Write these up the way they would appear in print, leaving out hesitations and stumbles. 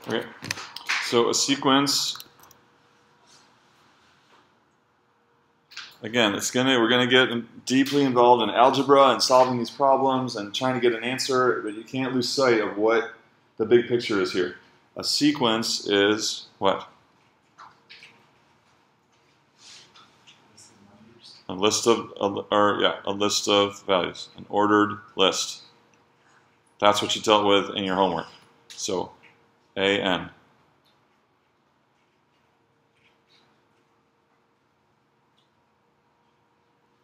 Okay, so a sequence, again, we're gonna get deeply involved in algebra and solving these problems and trying to get an answer, but you can't lose sight of what the big picture is here. A sequence is what? A list of, a list of values, an ordered list. That's what you dealt with in your homework. So, AN.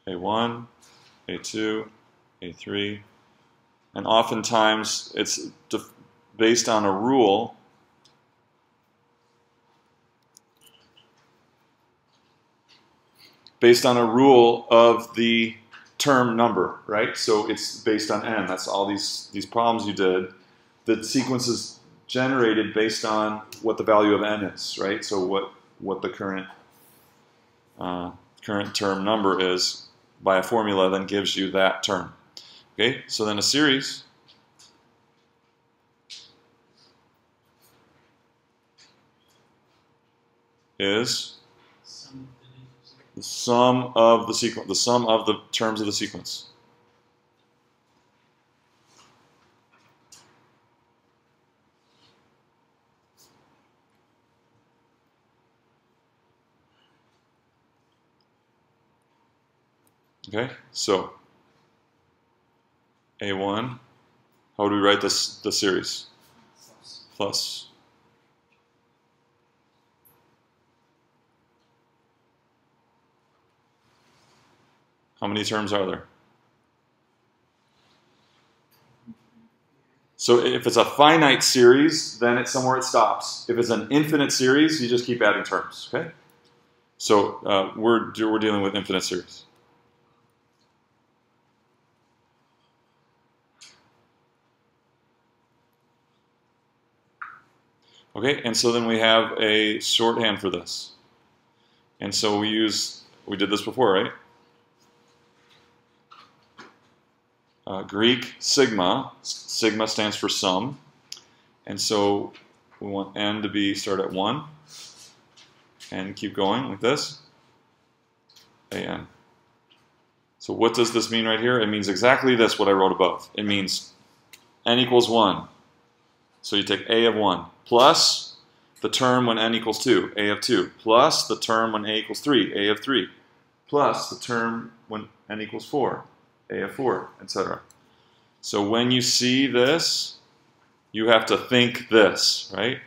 A1, A2, A3, and oftentimes it's based on a rule of the term number, right? So it's based on n. That's all these problems you did. The sequence is generated based on what the value of n is, right? So what the current term number is by a formula then gives you that term. Okay, so then a series is the sum of the sequence, the sum of the terms of the sequence. Okay, so A1, how do we write this the series? Plus. How many terms are there? So if it's a finite series, then it's somewhere it stops. If it's an infinite series, you just keep adding terms. Okay. So we're dealing with infinite series. Okay, and so then we have a shorthand for this. And so we did this before, right? Greek sigma. Sigma stands for sum. And so we want n to start at 1 and keep going like this. An. So what does this mean right here? It means exactly this, what I wrote above. It means n equals 1. So you take a of 1 plus the term when n equals 2, a of 2, plus the term when a equals 3, a of 3, plus the term when n equals 4, a of 4, etc. So when you see this, you have to think this, right?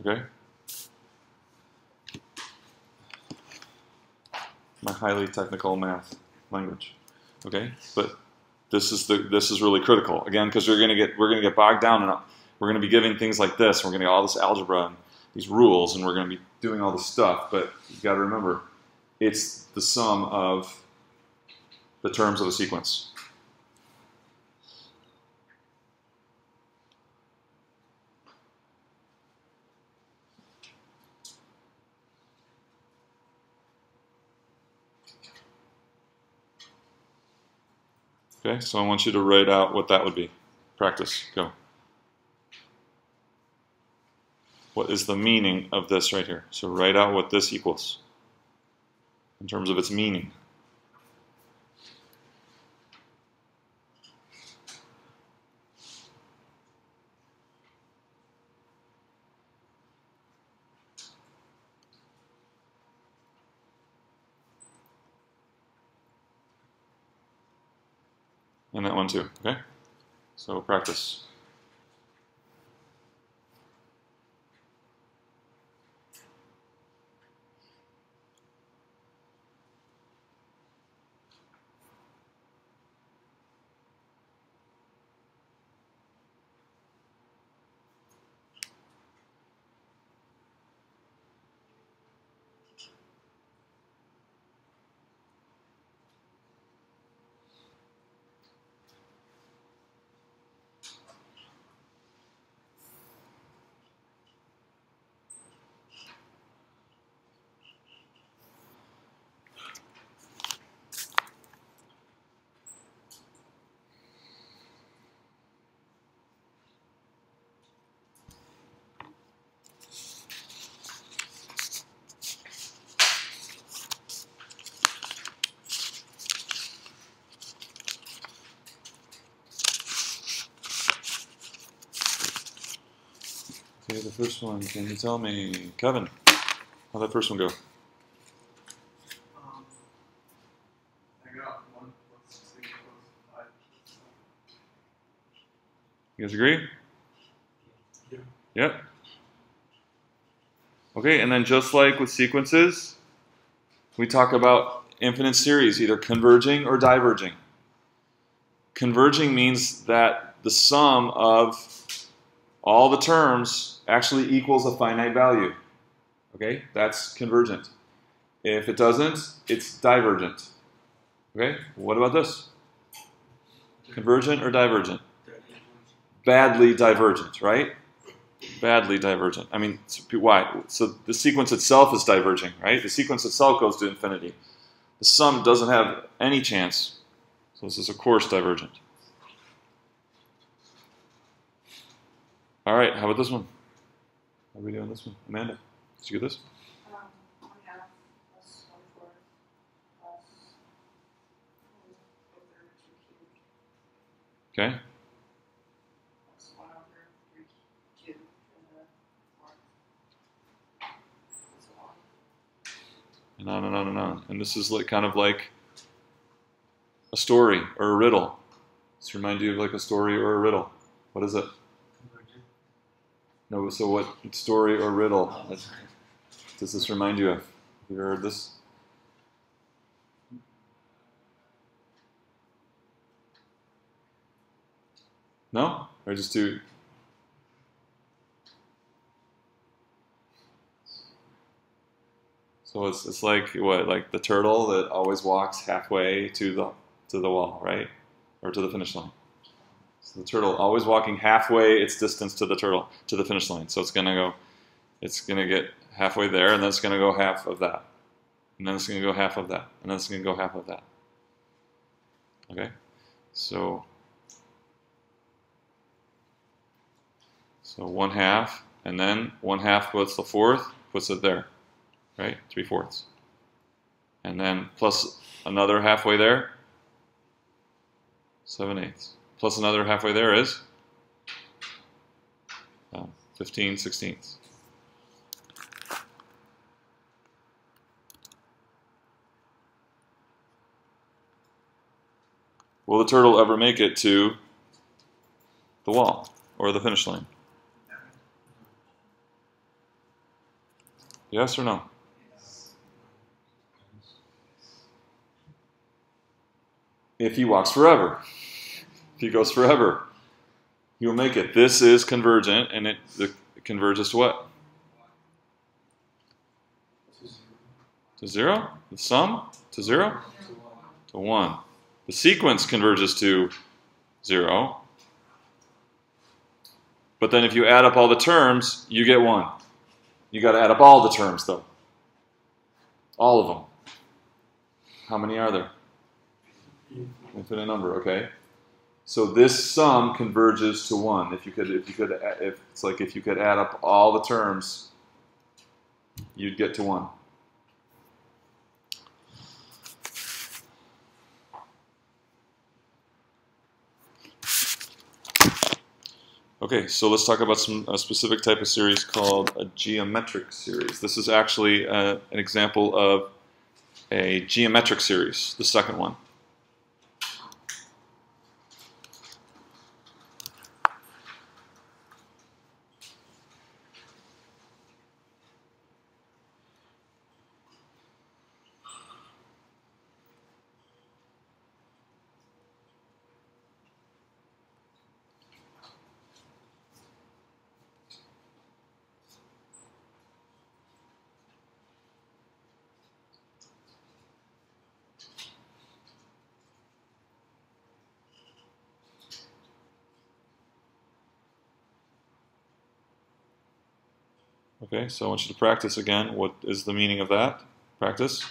Okay? My highly technical math language. Okay? But this is really critical. Again, because we're gonna get bogged down and we're gonna be giving things like this, and we're gonna get all this algebra and these rules, and we're gonna be doing all this stuff, but you gotta remember, it's the sum of the terms of a sequence. Okay, so I want you to write out what that would be. Practice, go. What is the meaning of this right here? So write out what this equals in terms of its meaning. And that one too, okay? So practice. Okay, the first one, can you tell me, Kevin, how'd that first one go? I got 1 plus 6 plus 5. You guys agree? Yeah. Yep. Okay, and then just like with sequences, we talk about infinite series, either converging or diverging. Converging means that the sum of all the terms actually equals a finite value. Okay, that's convergent. If it doesn't, it's divergent. Okay, what about this? Convergent or divergent? Badly divergent, right? Badly divergent. I mean, why? So the sequence itself is diverging, right? The sequence itself goes to infinity. The sum doesn't have any chance. So this is, of course, divergent. All right, how about this one? How are we doing this one? Amanda, did you get this? 1/2 plus 1/4 plus 1/3 cubed. Okay. Plus 1/3 cubed for the 4th. And so on. And on and on and on. And this is like kind of like a story or a riddle. Does it remind you of like a story or a riddle? What is it? No, so what story or riddle does this remind you of? Have you ever heard this? No? Or just too... So it's like what, like the turtle that always walks halfway to the wall, right? Or to the finish line. So the turtle always walking halfway its distance to the finish line. So it's gonna get halfway there, and then it's gonna go half of that. And then it's gonna go half of that. And then it's gonna go half of that. Okay? So 1/2, and then 1/2 puts the 4th, puts it there. Right? 3/4. And then plus another halfway there, 7/8. Plus another halfway there is 15/16. Will the turtle ever make it to the wall or the finish line? Yes or no? If he walks forever. If he goes forever, he will make it. This is convergent, and it converges to what? To 0? The sum? To 0? To 1. The sequence converges to 0. But then if you add up all the terms, you get 1. You got to add up all the terms, though. All of them. How many are there? Infinite number, okay. So this sum converges to 1. If you could add up all the terms, you'd get to 1. Okay, so let's talk about a specific type of series called a geometric series. This is actually an example of a geometric series, the second one. Okay, so I want you to practice again. What is the meaning of that? Practice.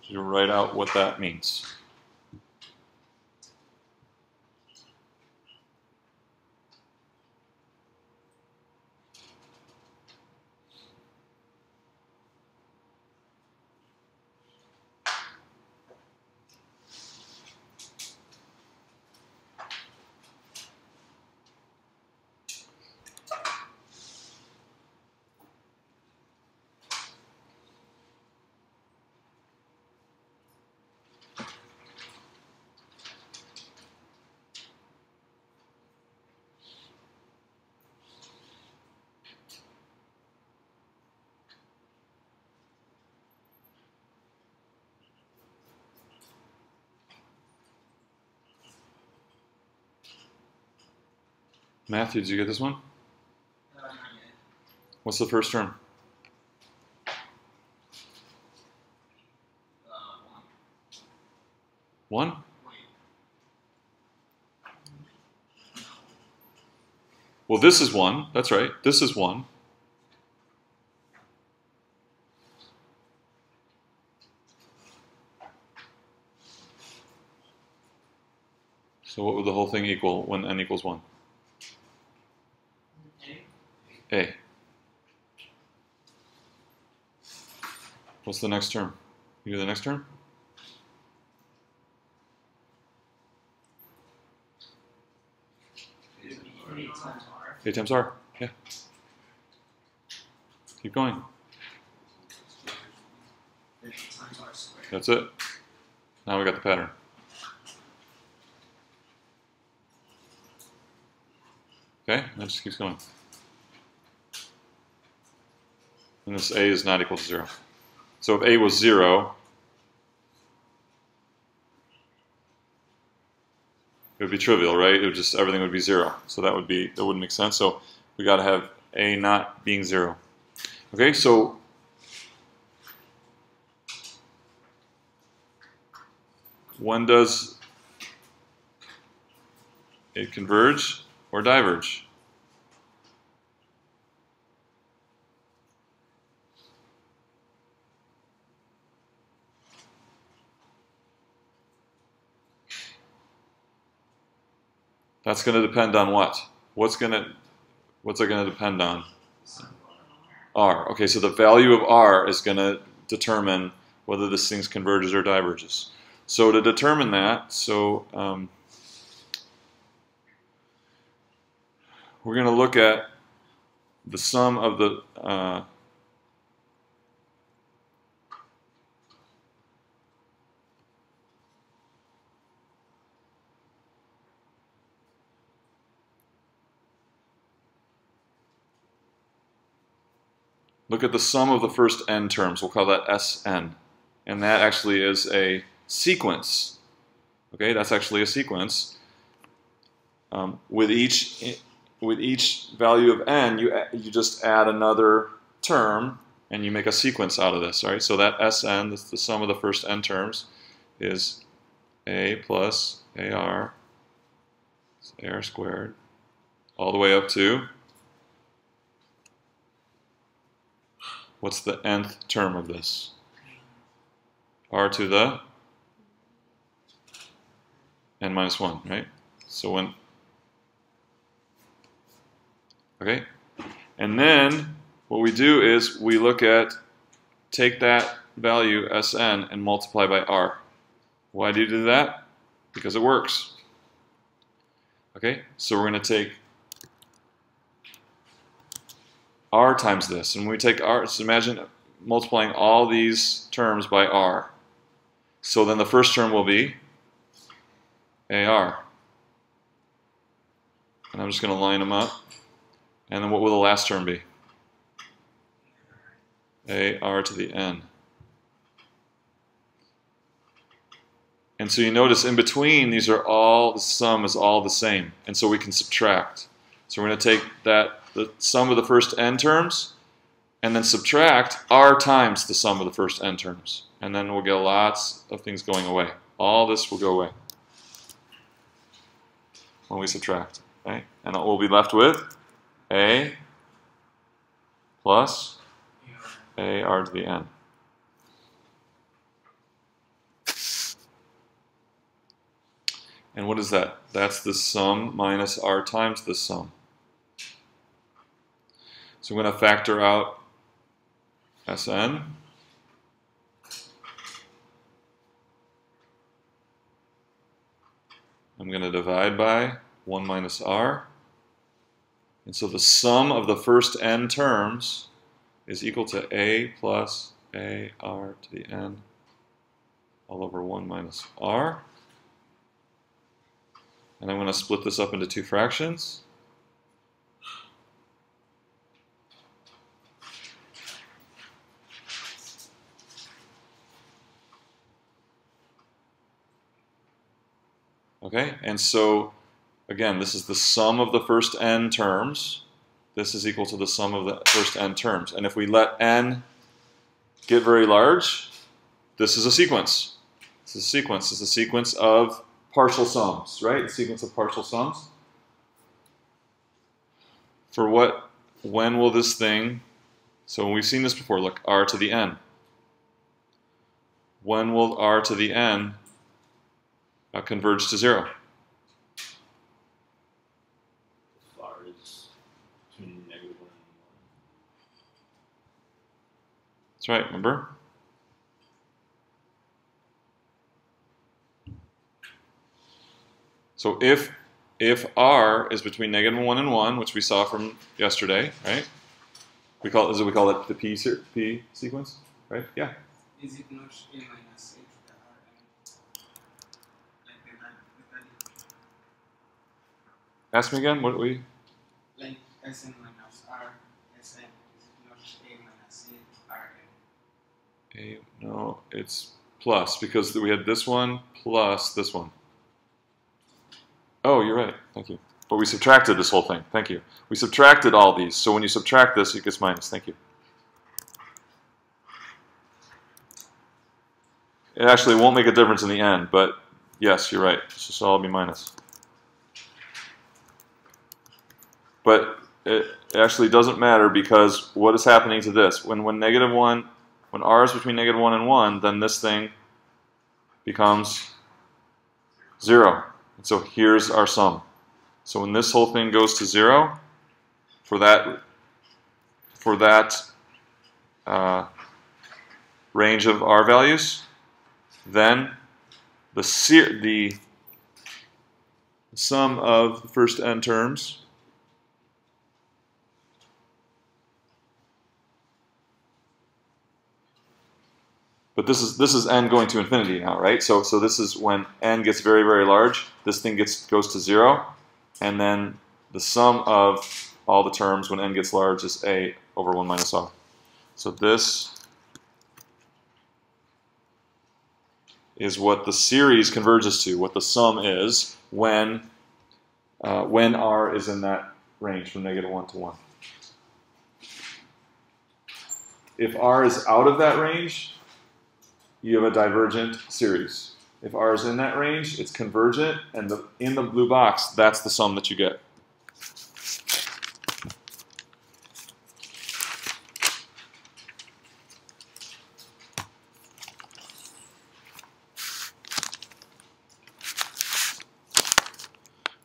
You write out what that means. Matthew, did you get this one? Not yet. What's the first term? 1. 1? Wait. Well, this is 1. That's right. This is 1. So what would the whole thing equal when n equals 1? A. A. What's the next term? You do the next term? It would be A times R. A times R. Yeah. Keep going. Then A times R squared. That's it. Now we got the pattern. Okay, and that just keeps going. And this A is not equal to 0. So if A was 0, it would be trivial, right? It would just, everything would be 0. So that wouldn't make sense. So we got to have A not being 0. Okay, so when does it converge or diverge? That's going to depend on what? What's it going to depend on? R. Okay, so the value of R is going to determine whether this thing converges or diverges. So to determine that, we're going to look at the sum of the look at the sum of the first n terms. We'll call that Sn. And that actually is a sequence. Okay, that's actually a sequence. With each value of n, you just add another term, and you make a sequence out of this. All right, so that Sn, that's the sum of the first n terms, is a plus ar, ar squared, all the way up to, what's the nth term of this? R to the n minus 1, right? So when, okay, and then what we do is we look at, take that value Sn and multiply by R. Why do you do that? Because it works. Okay, so we're going to take R times this, and when we take R, so imagine multiplying all these terms by R. So then the first term will be AR. And I'm just going to line them up. And then what will the last term be? AR to the n. And so you notice in between, these are all, the sum is all the same. And so we can subtract. So we're going to take that, the sum of the first n terms, and then subtract R times the sum of the first n terms. And then we'll get lots of things going away. All this will go away when we subtract. Okay? And we'll be left with A plus AR to the n. And what is that? That's the sum minus R times the sum. So I'm going to factor out Sn. I'm going to divide by 1 minus R. And so the sum of the first n terms is equal to A plus AR to the n all over 1 minus R. And I'm going to split this up into two fractions. Okay, and so again, this is the sum of the first n terms. This is equal to the sum of the first n terms. And if we let n get very large, this is a sequence. This is a sequence. This is a sequence of partial sums, right? A sequence of partial sums. For what, when will this thing, so we've seen this before, look, r to the n. When will r to the n converge to 0? R is between -1 and 1. That's right, remember? So if r is between -1 and 1, which we saw from yesterday, right? We call it the p sequence, right? Yeah. Is it not a minus a to the rn? Like the Ask me again. What we? like Sn minus r Sn, is it not a minus a rn? No, it's plus because we had this one plus this one. Oh, you're right. Thank you. But we subtracted this whole thing. Thank you. We subtracted all these. So when you subtract this, it gets minus. Thank you. It actually won't make a difference in the end, but yes, you're right. This should all be minus. But it actually doesn't matter because what is happening to this? When -1, when r is between -1 and 1, then this thing becomes 0. And so here's our sum. So when this whole thing goes to 0, for that range of r values, then the sum of the first n terms but this is n going to infinity now, right? So this is when n gets very, very large, this thing goes to 0, and then the sum of all the terms when n gets large is a over 1 minus r. So this is what the series converges to, what the sum is when r is in that range from -1 to 1. If r is out of that range, you have a divergent series. If r is in that range, it's convergent, and in the blue box, that's the sum that you get.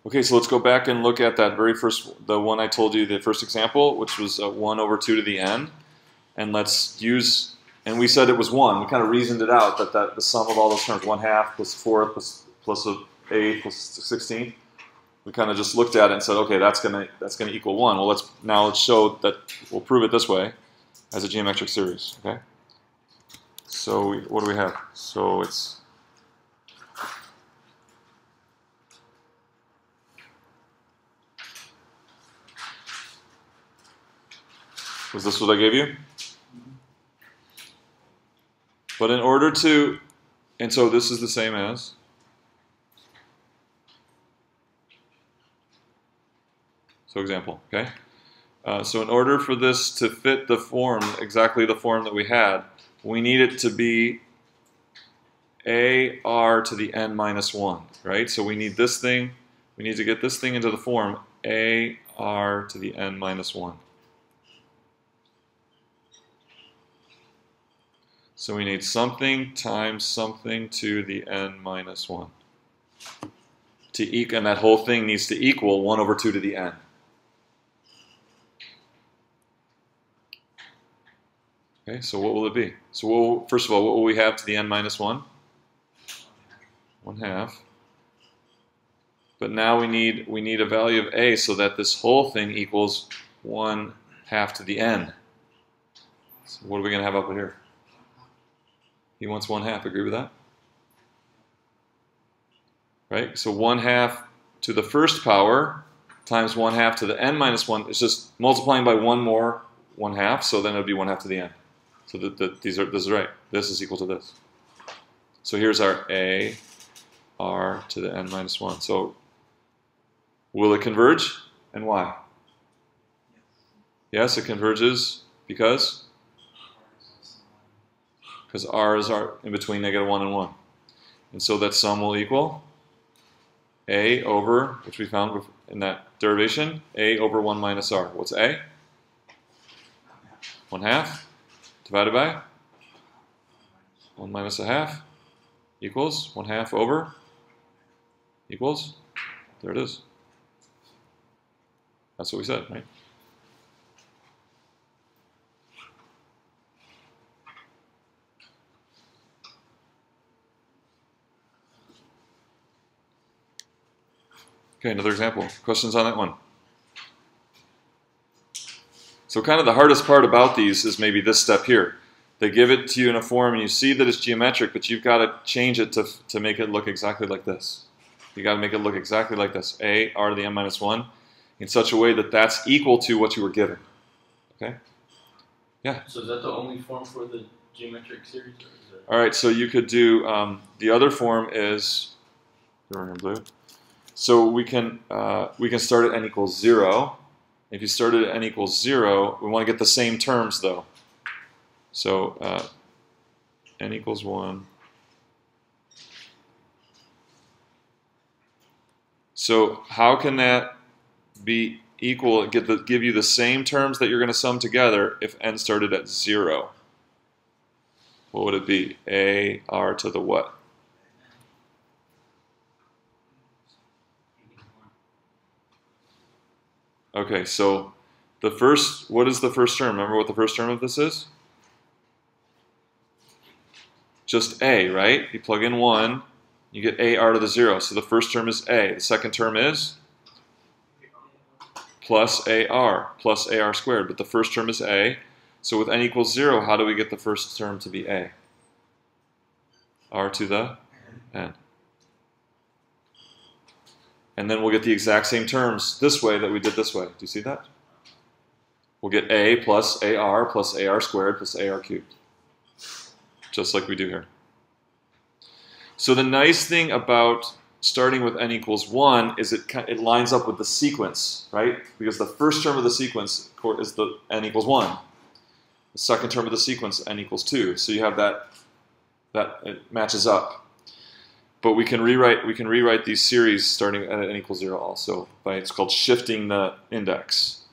Okay, so let's go back and look at that very first, the one I told you, the first example, which was 1 over 2 to the n. And let's use, and we said it was 1. We kind of reasoned it out, that the sum of all those terms, 1/2 plus 4th plus an eighth plus 16th. We kind of just looked at it and said, okay, that's gonna equal 1. Well, let's show that, we'll prove it this way as a geometric series, okay? So what do we have? So it's, was this what I gave you? But in order to, and so this is the same as, so example, okay? So in order for this to fit the form, exactly the form that we had, we need it to be ar to the n minus 1, right? So we need this thing, we need to get this thing into the form ar to the n minus 1. So we need something times something to the n minus 1. And that whole thing needs to equal 1 over 2 to the n. Okay, so what will it be? So first of all, what will we have to the n minus 1? 1/2. But now we need a value of a so that this whole thing equals 1/2 to the n. So what are we going to have up here? He wants 1/2. Agree with that? Right? So 1/2 to the first power times 1/2 to the n minus 1 is just multiplying by one more 1/2. So then it would be 1/2 to the n. So this is right. This is equal to this. So here's our a r to the n minus 1. So Will it converge? And why? Yes, it converges because r is in between -1 and 1. And so that sum will equal a over, which we found in that derivation, a over 1 minus r. What's a? 1/2 divided by 1 minus a half equals 1/2 over equals, there it is. That's what we said, right? Okay, another example. Questions on that one? So kind of the hardest part about these is maybe this step here. They give it to you in a form and you see that it's geometric, but you've got to change it to make it look exactly like this. You've got to make it look exactly like this. A, r to the n minus 1, in such a way that that's equal to what you were given. Okay? Yeah? So is that the only form for the geometric series? Or is there... All right, so you could do, the other form is, in blue. So we can start at n equals 0. If you started at n equals 0, we want to get the same terms though. So n equals 1. So how can that be equal, give you the same terms that you're going to sum together if n started at 0? What would it be? A r to the what? Okay, so what is the first term? Remember what the first term of this is? Just a, right? You plug in 1, you get a r to the 0. So the first term is a. The second term is plus ar squared. But the first term is a. So with n equals 0, how do we get the first term to be a? R to the n. And then we'll get the exact same terms this way that we did this way. Do you see that? We'll get a plus ar squared plus ar cubed. Just like we do here. So the nice thing about starting with n equals 1 is it lines up with the sequence, right? Because the first term of the sequence is the n equals 1. The second term of the sequence, n equals 2. So you have that it matches up. But we can rewrite these series starting at n equals 0 also by, it's called shifting the index.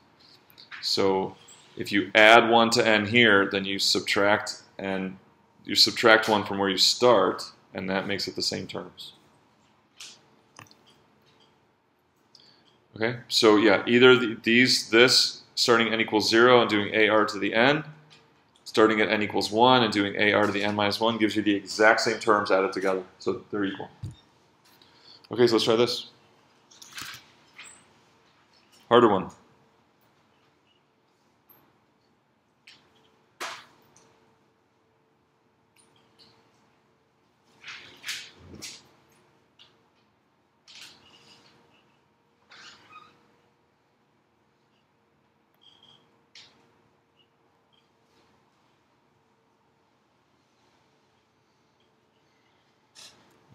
So if you add 1 to n here, then you subtract 1 from where you start, and that makes it the same terms. Okay, so yeah, either this starting n equals 0 and doing ar to the n, starting at n equals 1 and doing ar to the n minus 1 gives you the exact same terms added together. So they're equal. Okay, so let's try this. Harder one.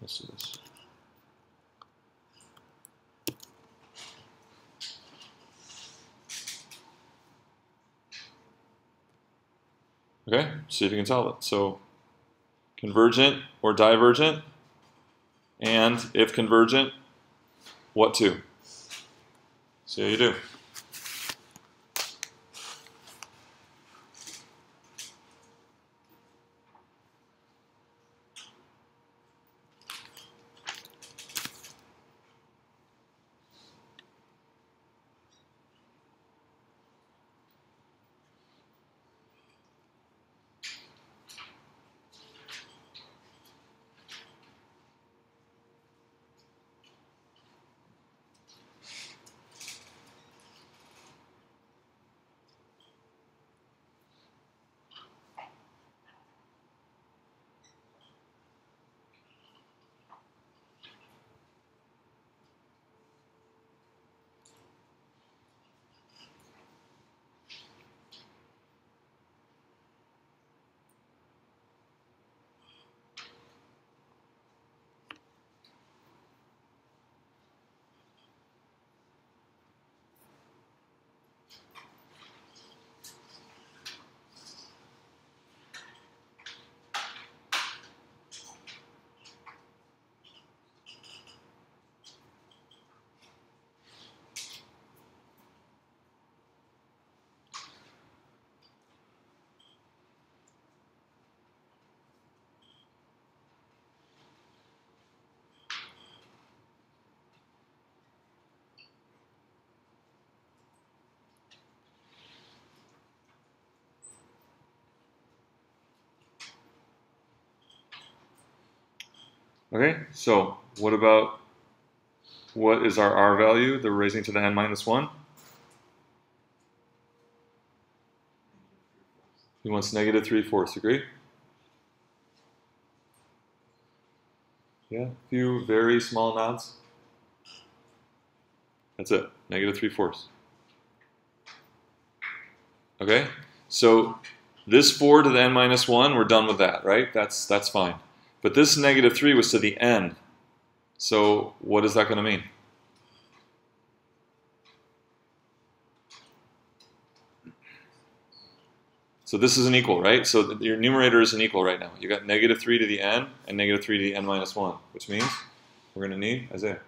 Let's do this. Okay, see if you can solve it. So, convergent or divergent, and if convergent, what to? See how you do. Okay, so what about, what is our R value that we're raising to the n minus 1? He wants negative 3/4, agree? Yeah, a few very small nods. That's it, negative 3/4. Okay, so this 4 to the n minus 1, we're done with that, right? That's fine. But this negative 3 was to the n. So what is that going to mean? So this is an equal, right? So your numerator is an equal right now. You got negative 3 to the n and negative 3 to the n minus 1, which means we're going to need, Isaiah?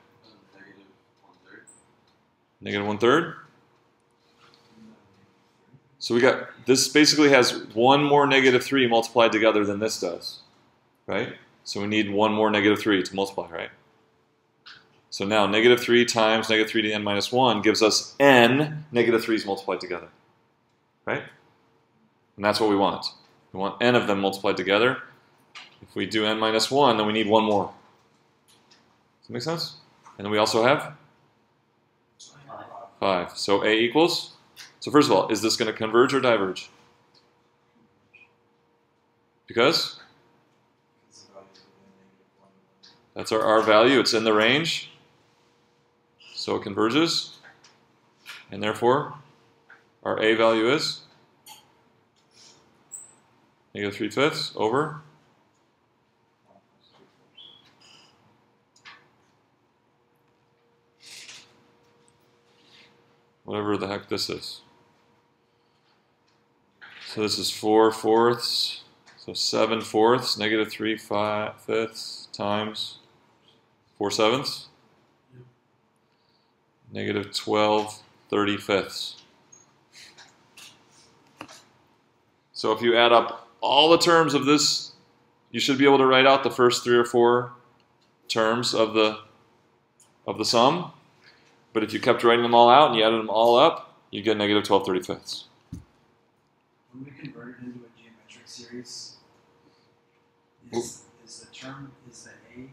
Negative 1/3. So we got, this basically has one more negative 3 multiplied together than this does, right? So we need one more negative 3 to multiply, right? So now negative 3 times negative 3 to the n minus 1 gives us n negative 3's multiplied together, right? And that's what we want. We want n of them multiplied together. If we do n minus 1, then we need one more. Does that make sense? And then we also have 5. So A equals? So first of all, is this going to converge or diverge? Because? That's our R value. It's in the range. So it converges. And therefore, our A value is negative 3/5 over whatever the heck this is. So this is 4/4. So 7/4, negative 3/5 times 4/7, negative 12/35. So if you add up all the terms of this, you should be able to write out the first 3 or 4 terms of the sum. But if you kept writing them all out and you added them all up, you get negative 12/35. When we convert it into a geometric series, is the A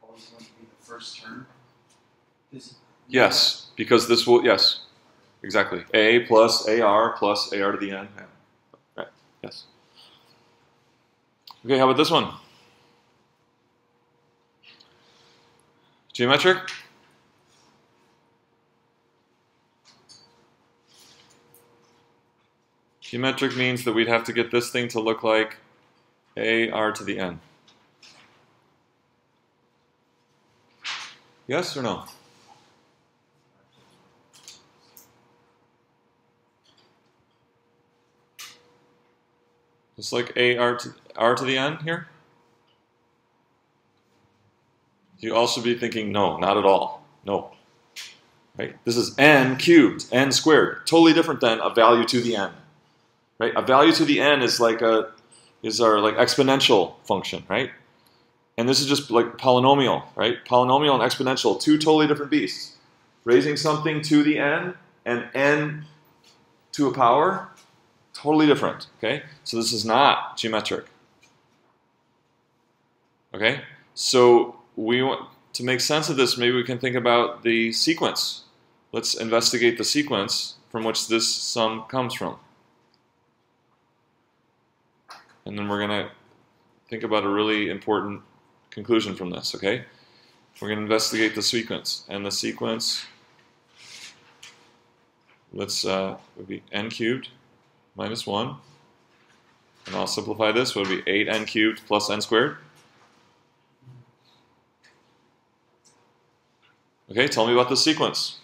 always going to be the first term? Yes, because this will, yes, exactly. A plus AR plus AR to the n. Yeah. Right, yes. Okay, how about this one? Geometric? Geometric means that we'd have to get this thing to look like AR to the n. Yes or no? Just like R to the n here? You all should be thinking, no, not at all. No. Right? This is n cubed, n squared. Totally different than a value to the n. Right? A value to the n is like our exponential function, right? And this is just like polynomial, right? Polynomial and exponential, two totally different beasts. Raising something to the n and n to a power, totally different, okay? So this is not geometric. Okay? So we want to make sense of this, maybe we can think about the sequence. Let's investigate the sequence from which this sum comes from. And then we're going to think about a really important conclusion from this, okay? We're going to investigate the sequence. And the sequence, would be n cubed minus 1. And I'll simplify this, would be 8n cubed plus n squared. Okay, tell me about the sequence.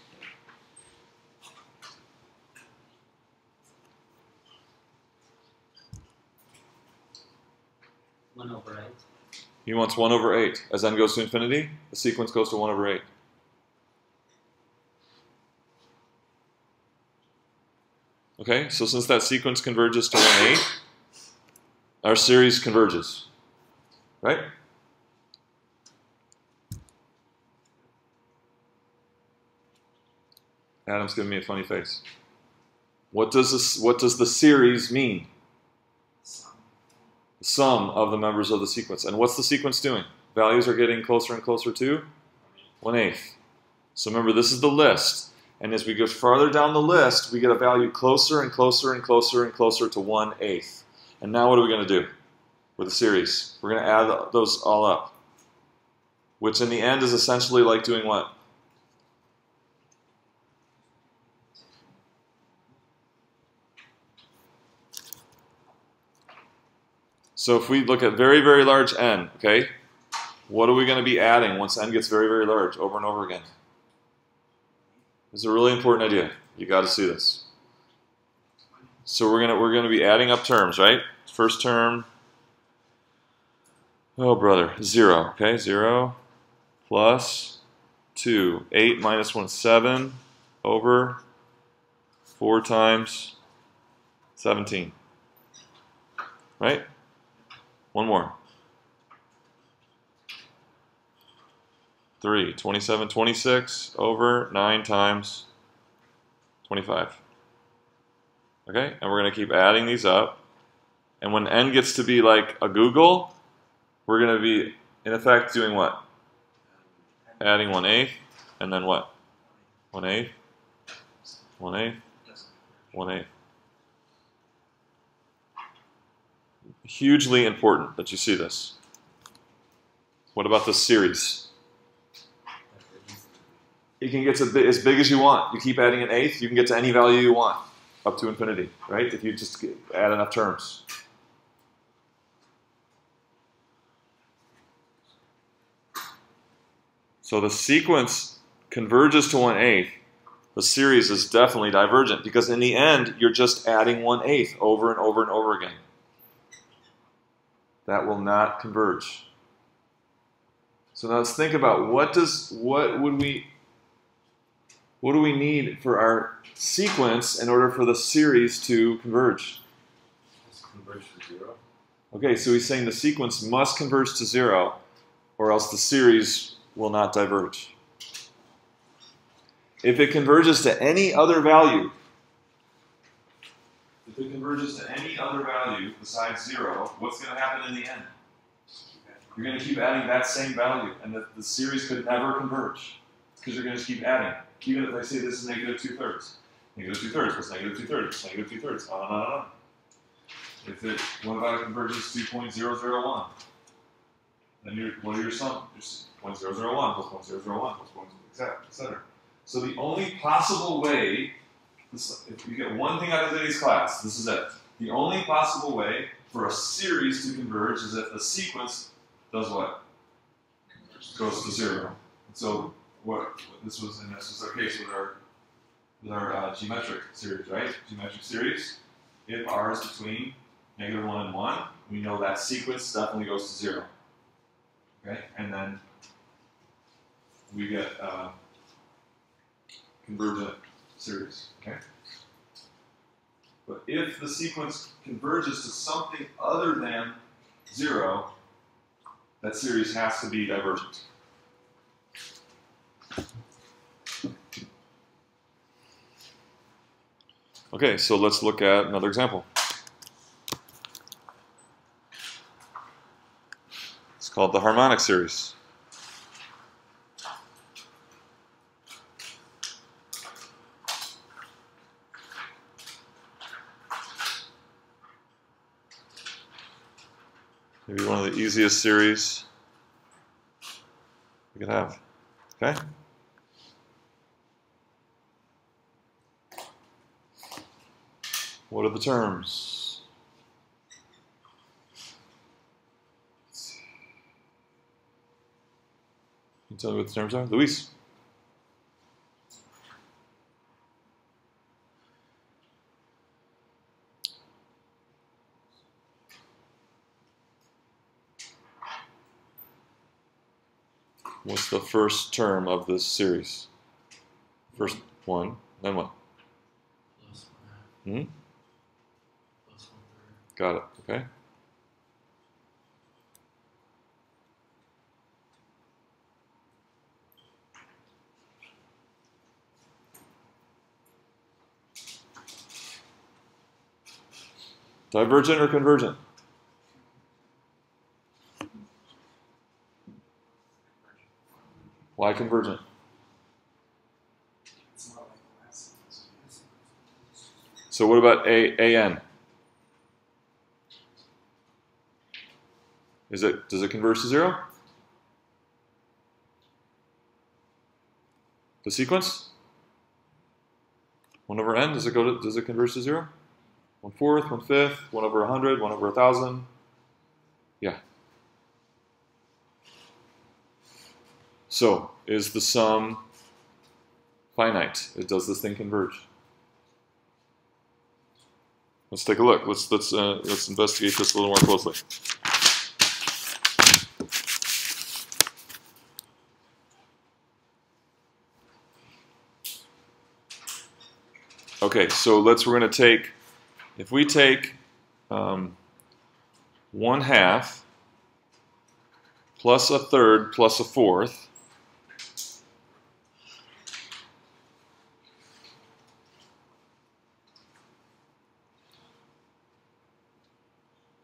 He wants 1 over 8. As n goes to infinity, the sequence goes to 1 over 8. Okay, so since that sequence converges to 1, 8, our series converges. Right? Adam's giving me a funny face. What does the series mean? The sum of the members of the sequence. And what's the sequence doing? values are getting closer and closer to? 1/8. So remember, this is the list. And as we go farther down the list, we get a value closer and closer and closer and closer to 1/8. And now what are we going to do with the series? We're going to add those all up, which in the end is essentially like doing what? So if we look at very, very large n, okay, what are we going to be adding once n gets very, very large over and over again? This is a really important idea. You got to see this. So we're gonna be adding up terms, right? First term, oh brother, 0. Okay, 0 plus 2, 8 minus 1, 7 over 4 times 17. Right? One more. 3, 27, 26 over 9 times 25. Okay, and we're going to keep adding these up. And when n gets to be like a Google, we're going to be, in effect, doing what? Adding 1/8, and then what? 1/8, 1/8, 1/8. Hugely important that you see this. What about this series? You can get to as big as you want. You keep adding 1/8, you can get to any value you want, up to infinity, right? If you just add enough terms. So the sequence converges to 1/8. The series is definitely divergent because in the end, you're just adding 1/8 over and over and over again. That will not converge. So now let's think about what do we need for our sequence in order for the series to converge? Let's converge to 0. Okay, so he's saying the sequence must converge to 0 or else the series will not diverge. If it converges to any other value, besides 0, what's going to happen in the end? You're going to keep adding that same value, and the series could never converge because you're going to keep adding. Even if I say this is -2/3, -2/3 plus -2/3 plus -2/3, on and on and on. What about a convergence 2.001? Then what are your sums? 0.001 plus 0.001 plus 0.0, etc. So the only possible way, if you get one thing out of today's class, this is it. The only possible way for a series to converge is if the sequence does what? Goes to 0. And so this was our case with our geometric series, right? Geometric series. If r is between -1 and 1, we know that sequence definitely goes to 0. Okay, and then we get convergent series. Okay, but if the sequence converges to something other than 0, that series has to be divergent. Okay, so let's look at another example. It's called the Harmonic Series. Maybe one of the easiest series we could have. Okay? What are the terms? Can you tell me what the terms are? Luis? What's the first term of this series? First one, then what? Plus 1/2. Hmm? Plus 1/3. Got it, okay. Divergent or convergent? Why convergent? It's more like the last sentence. So what about an? Does it converge to 0? The sequence? 1 over n, does it converge to 0? 1/4, 1/5, 1 over 100, 1 over 1,000. Yeah. So, is the sum finite? Does this thing converge? Let's take a look. Let's investigate this a little more closely. Okay, so we're going to take, if we take 1/2 plus 1/3 plus 1/4,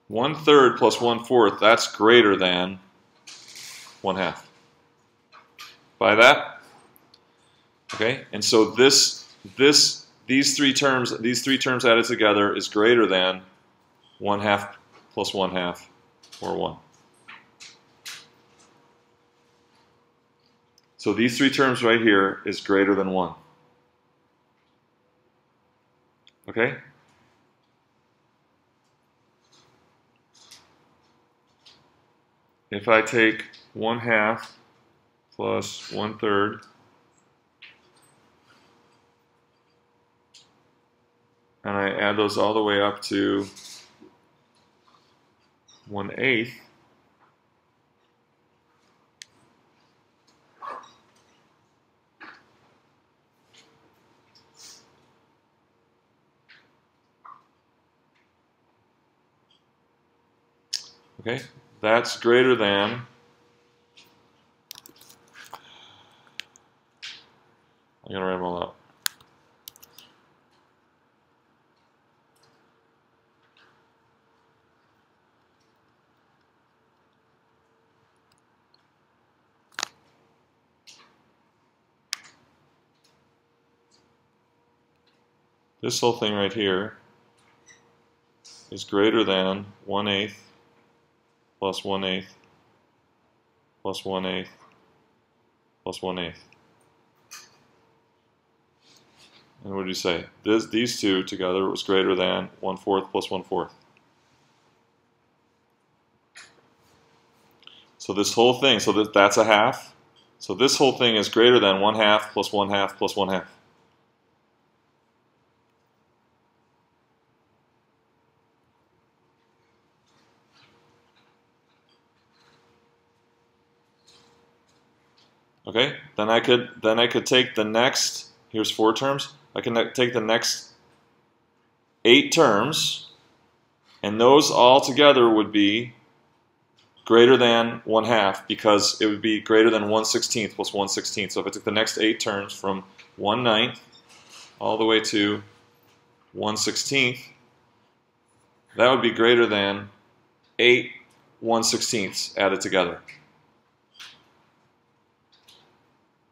one third plus 1/4, that's greater than 1/2. By that? Okay, and so these three terms added together is greater than 1/2 plus 1/2, or 1. So these three terms right here is greater than 1. Okay? If I take 1/2 plus 1/3 and I add those all the way up to 1/8, okay, that's greater than, I'm going to write them all out. This whole thing right here is greater than 1/8 plus 1/8 plus 1/8 plus 1/8. And what did you say? These two together was greater than 1/4 plus 1/4. So this whole thing, so that's a half. So this whole thing is greater than 1/2 plus 1/2 plus 1/2. Okay, then I could take the next, here's 4 terms, I can take the next 8 terms, and those all together would be greater than 1/2, because it would be greater than 1/16 plus 1/16. So if I took the next 8 terms from 1/9 all the way to 1/16, that would be greater than 8 1/16 added together.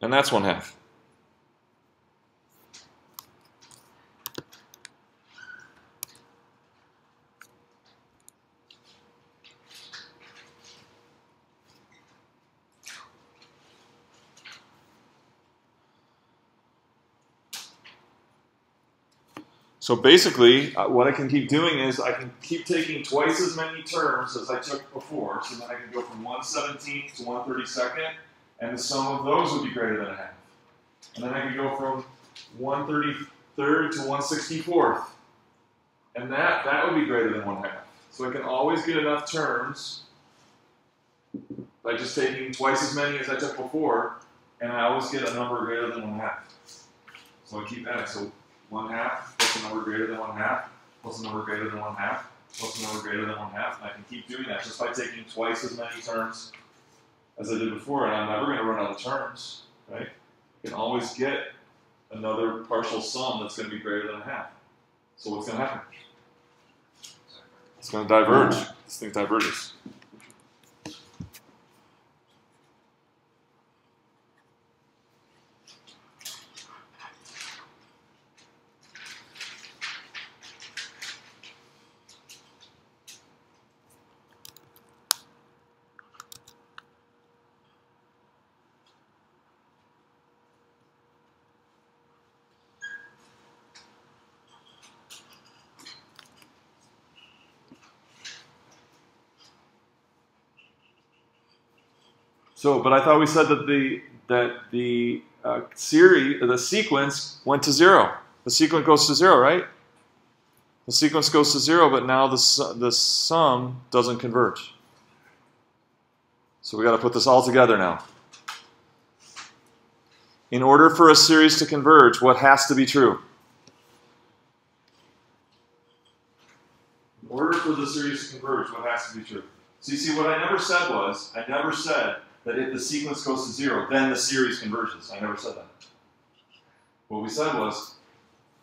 And that's 1/2. So basically, what I can keep doing is I can keep taking twice as many terms as I took before. So then I can go from 1/17 to 1/32, and the sum of those would be greater than 1/2. And then I can go from 1/33 to 1/64, and that would be greater than 1/2. So I can always get enough terms by just taking twice as many as I took before, and I always get a number greater than 1/2. So I keep adding. So 1/2 plus a number greater than 1/2 plus a number greater than 1/2 plus a number greater than 1/2, and I can keep doing that just by taking twice as many terms as I did before, and I'm never going to run out of terms, right? I can always get another partial sum that's going to be greater than 1/2. So what's going to happen? It's going to diverge. This thing diverges. So, but I thought we said that the series, the sequence went to 0. The sequence goes to 0, right? The sequence goes to 0, but now the sum doesn't converge. So we got to put this all together now. In order for a series to converge, what has to be true? In order for the series to converge, what has to be true? So you see, what I never said was, I never said that if the sequence goes to 0, then the series converges. I never said that. What we said was,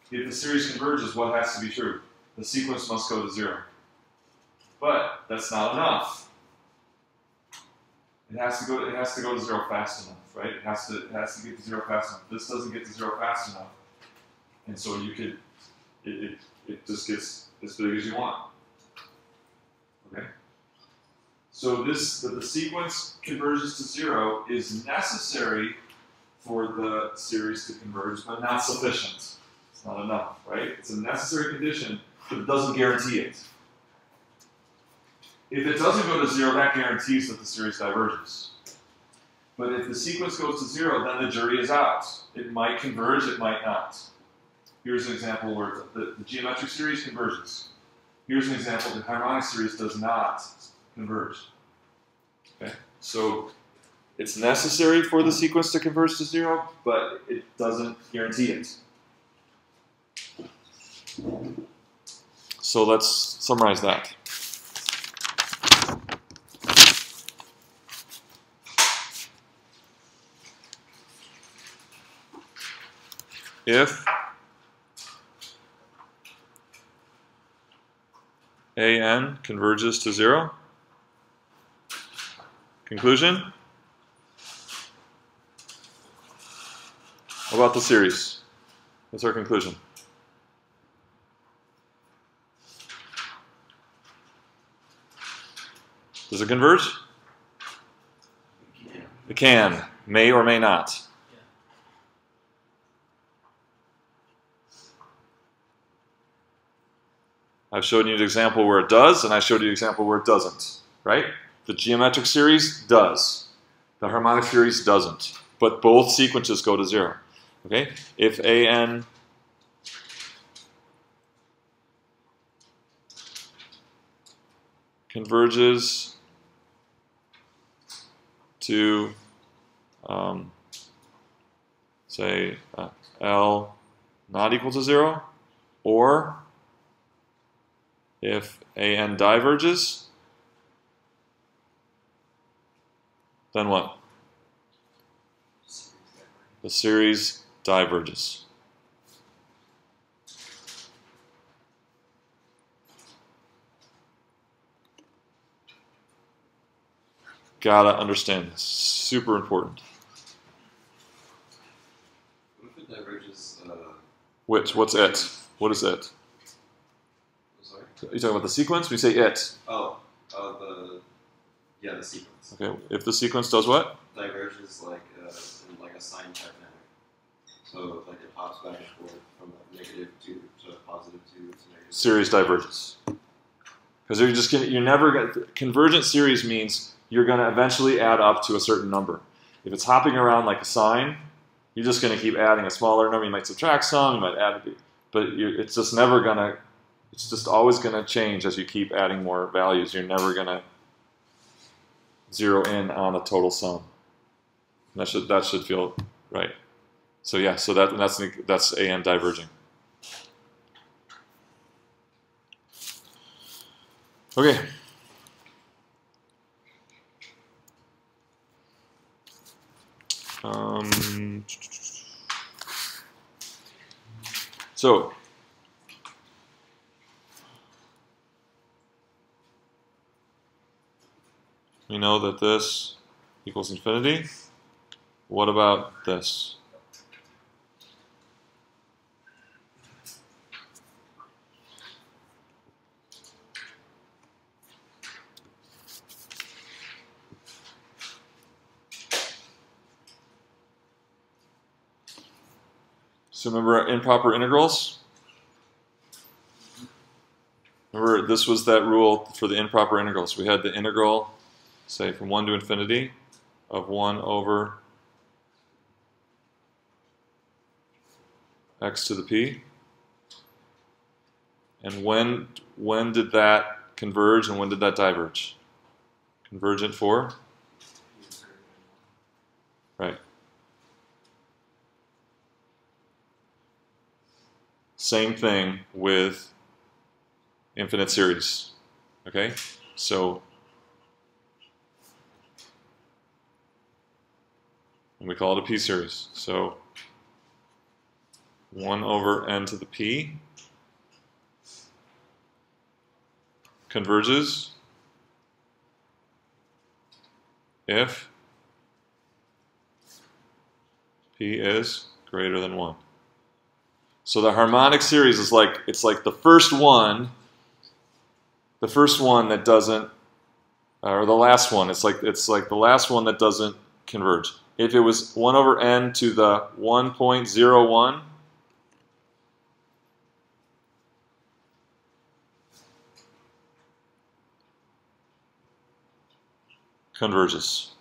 if the series converges, what has to be true? The sequence must go to 0. But that's not enough. It has to go to 0 fast enough, right? It has to get to 0 fast enough. This doesn't get to 0 fast enough. And so you could, it just gets as big as you want. Okay? So that the sequence converges to 0 is necessary for the series to converge, but not sufficient. It's not enough, right? It's a necessary condition, but it doesn't guarantee it. If it doesn't go to 0, that guarantees that the series diverges. But if the sequence goes to 0, then the jury is out. It might converge, it might not. Here's an example where the geometric series converges. Here's an example the harmonic series does not converge. Okay? So it's necessary for the sequence to converge to 0, but it doesn't guarantee it. So let's summarize that. If AN converges to 0, conclusion? How about the series? What's our conclusion? Does it converge? It can. May or may not. I've showed you an example where it does, and I showed you an example where it doesn't, right? The geometric series does. The harmonic series doesn't. But both sequences go to 0. Okay? If AN converges to, say, L not equal to 0, or if AN diverges, then what? The series diverges. Gotta understand this. Super important. What if it diverges? What's it? What is it? Sorry? Are you talking about the sequence? We say it. The sequence. Okay. If the sequence does what? Diverges in like a sine type manner. So like it hops back and forth from -2 to +2 to negative. Series diverges. Because you're never going. Convergent series means you're going to eventually add up to a certain number. If it's hopping around like a sine, you're just going to keep adding a smaller number. You might subtract some, you might add, but it's just never going to. It's just always going to change as you keep adding more values. You're never going to zero in on a total sum. That should feel right. So yeah, so that's AN diverging. Okay. So we know that this equals infinity. What about this? So remember improper integrals? Remember this was that rule for the improper integrals. We had the integral, say, from 1 to infinity of 1 over x to the p. And when did that converge and when did that diverge? Convergent for? Right. Same thing with infinite series. Okay? So we call it a p series. So 1 over n to the p converges if p is greater than 1. So the harmonic series is like, it's like the first one that doesn't, or the last one, it's like the last one that doesn't converge. If it was 1 over n to the 1.01, converges.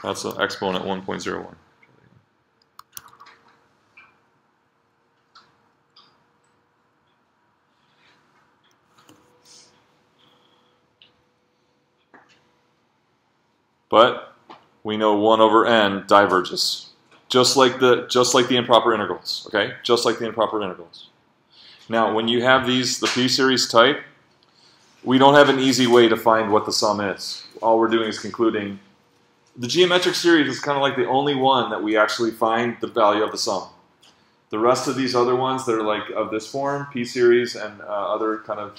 That's an exponent 1.01. But we know 1 over n diverges, just like the improper integrals. Okay, just like the improper integrals. Now, when you have these, the p-series type, we don't have an easy way to find what the sum is. All we're doing is concluding. The geometric series is kind of like the only one that we actually find the value of the sum. The rest of these other ones that are like of this form, p-series, and other kind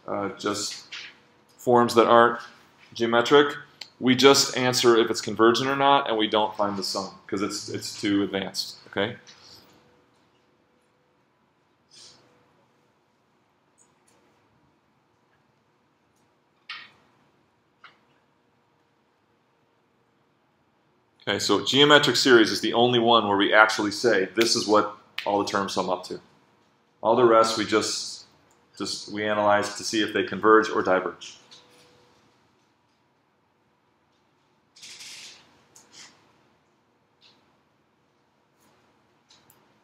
of just forms that aren't geometric, we just answer if it's convergent or not, and we don't find the sum because it's too advanced. Okay. Okay, so geometric series is the only one where we actually say this is what all the terms sum up to. All the rest we just we analyze to see if they converge or diverge.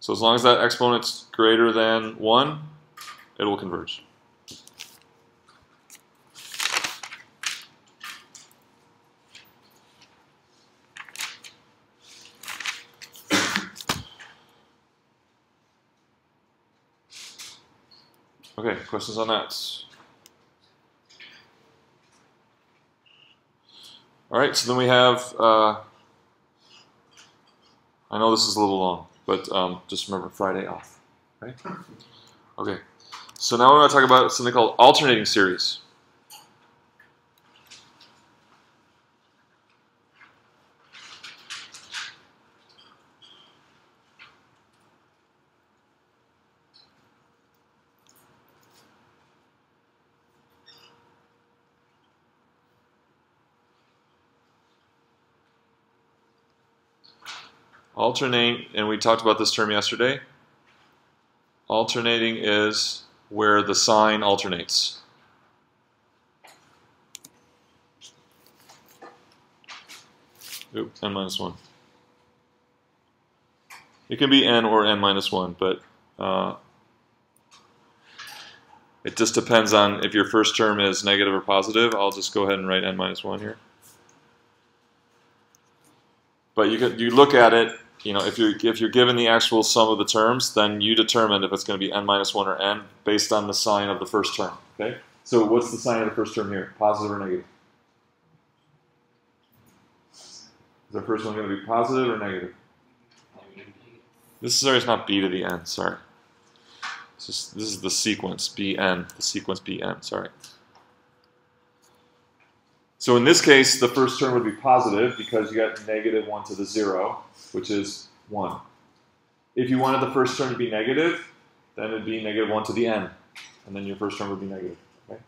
So as long as that exponent's greater than 1, it will converge. Okay, questions on that? All right, so then we have, I know this is a little long, but just remember Friday off, right? Okay, so now we're going to talk about something called alternating series. Alternate, and we talked about this term yesterday. Alternating is where the sign alternates. Oop, n minus 1. It can be n or n minus 1, but it just depends on if your first term is negative or positive. I'll just go ahead and write n minus 1 here. But you look at it, you know, if you're given the actual sum of the terms, then you determine if it's going to be n minus 1 or n based on the sign of the first term. Okay. So what's the sign of the first term here? Positive or negative? Is the first one going to be positive or negative? This is not b to the n. Sorry. This is the sequence bn. The sequence bn. Sorry. So in this case, the first term would be positive because you got negative 1 to the 0, which is 1. If you wanted the first term to be negative, then it would be negative 1 to the n, and then your first term would be negative. Okay?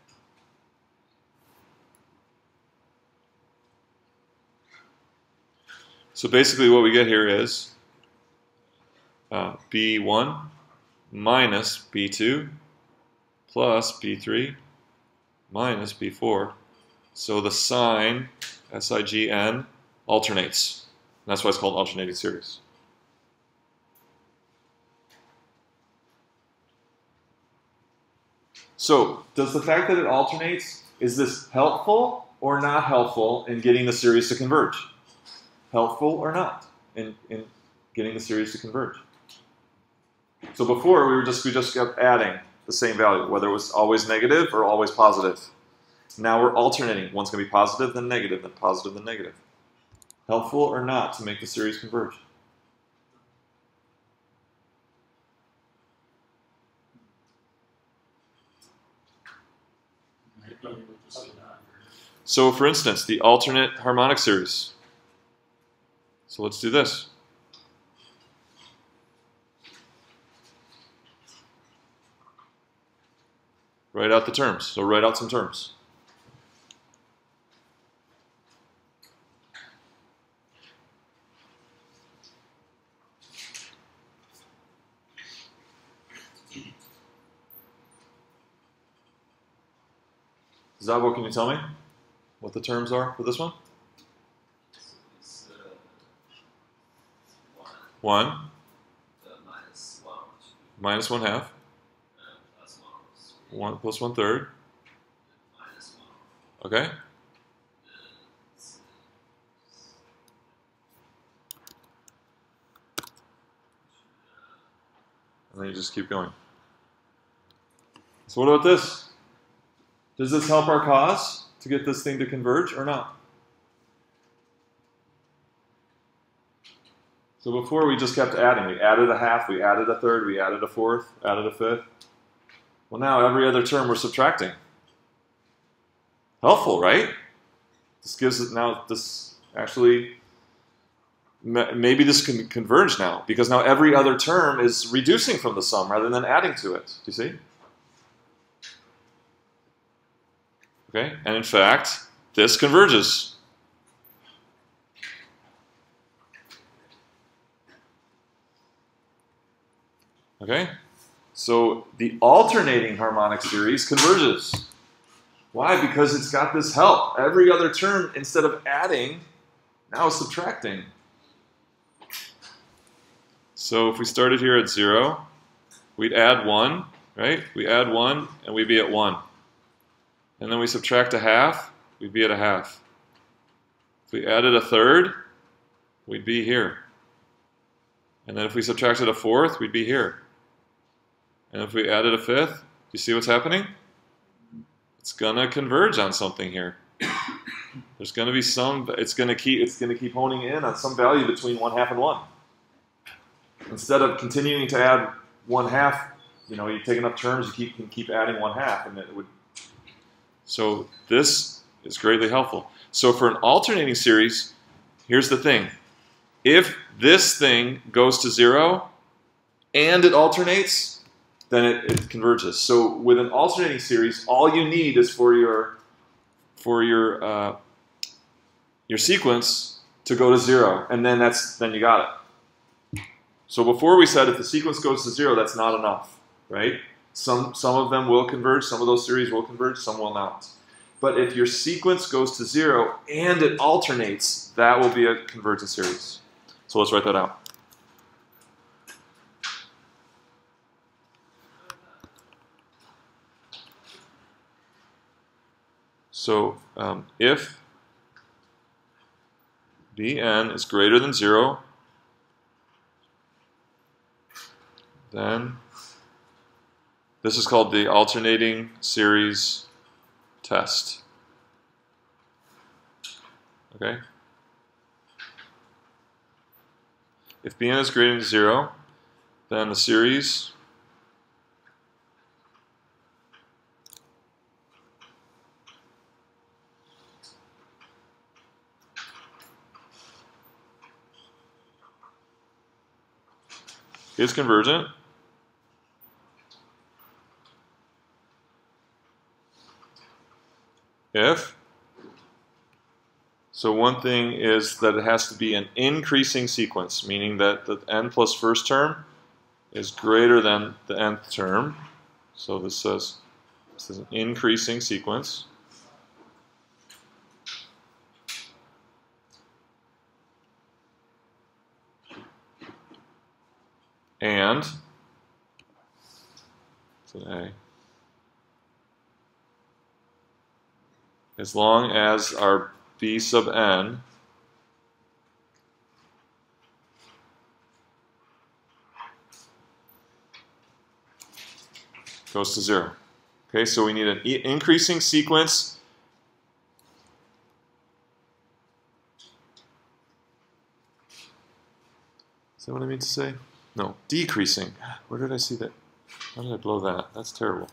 So basically what we get here is b1 minus b2 plus b3 minus B4. So the sign, SIGN, alternates. And that's why it's called alternating series. So, does the fact that it alternates, is this helpful or not helpful in getting the series to converge? Helpful or not in getting the series to converge? So before we just kept adding the same value, whether it was always negative or always positive. Now we're alternating. One's going to be positive, then negative, then positive, then negative. Helpful or not to make the series converge? So for instance, the alternate harmonic series. So let's do this. Write out the terms. So write out some terms. Zabo, can you tell me what the terms are for this one? It's 1 minus 1 minus 1/2, plus 1 plus 1/3. minus 1. Okay? And then you just keep going. So what about this? Does this help our cause to get this thing to converge or not? So before we just kept adding. We added a half, we added a third, we added a fourth, added a fifth. Well, now every other term we're subtracting. Helpful, right? This gives it now, this actually, maybe this can converge now, because now every other term is reducing from the sum rather than adding to it. Do you see? Okay, and in fact, this converges. Okay, so the alternating harmonic series converges. Why? Because it's got this help. Every other term, instead of adding, now is subtracting. So if we started here at 0, we'd add 1, right? We add 1, and we'd be at 1. And then we subtract a half, we'd be at a half. If we added a third, we'd be here. And then if we subtracted a fourth, we'd be here. And if we added a fifth, you see what's happening? It's gonna converge on something here. There's gonna be some. It's gonna keep honing in on some value between 1/2 and 1. Instead of continuing to add 1/2, you take enough terms, you can keep adding 1/2, and it would. So this is greatly helpful. So for an alternating series, here's the thing: if this thing goes to 0 and it alternates, then it converges. So with an alternating series, all you need is for your sequence to go to 0, and then you got it. So before we said if the sequence goes to 0, that's not enough, right? Some of them will converge, some of those series will converge, some will not. But if your sequence goes to 0 and it alternates, that will be a convergent series. So let's write that out. So if Bn is greater than 0, then this is called the alternating series test. Okay? If Bn is greater than 0, then the series is convergent. If, so one thing is that it has to be an increasing sequence, meaning that the n plus first term is greater than the nth term. So this says This is an increasing sequence. And it's an A. As long as our B sub n goes to 0. Okay, so we need an increasing sequence. Is that what I mean to say? No, decreasing. Where did I see that? How did I blow that? That's terrible.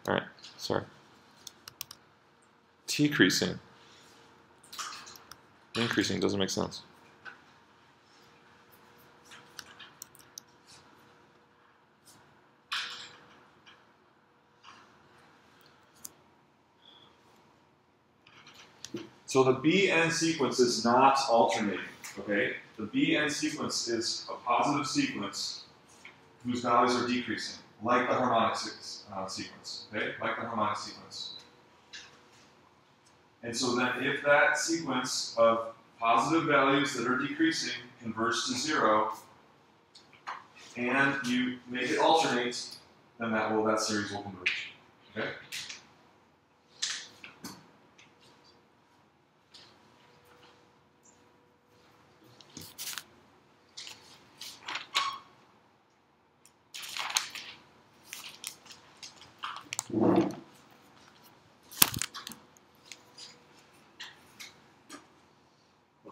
All right, sorry. Decreasing. Increasing doesn't make sense. So the Bn sequence is not alternating, okay? The Bn sequence is a positive sequence whose values are decreasing, like the harmonic sequence, okay? Like the harmonic sequence. And so then if that sequence of positive values that are decreasing converge to 0, and you make it alternate, then that series will converge, okay?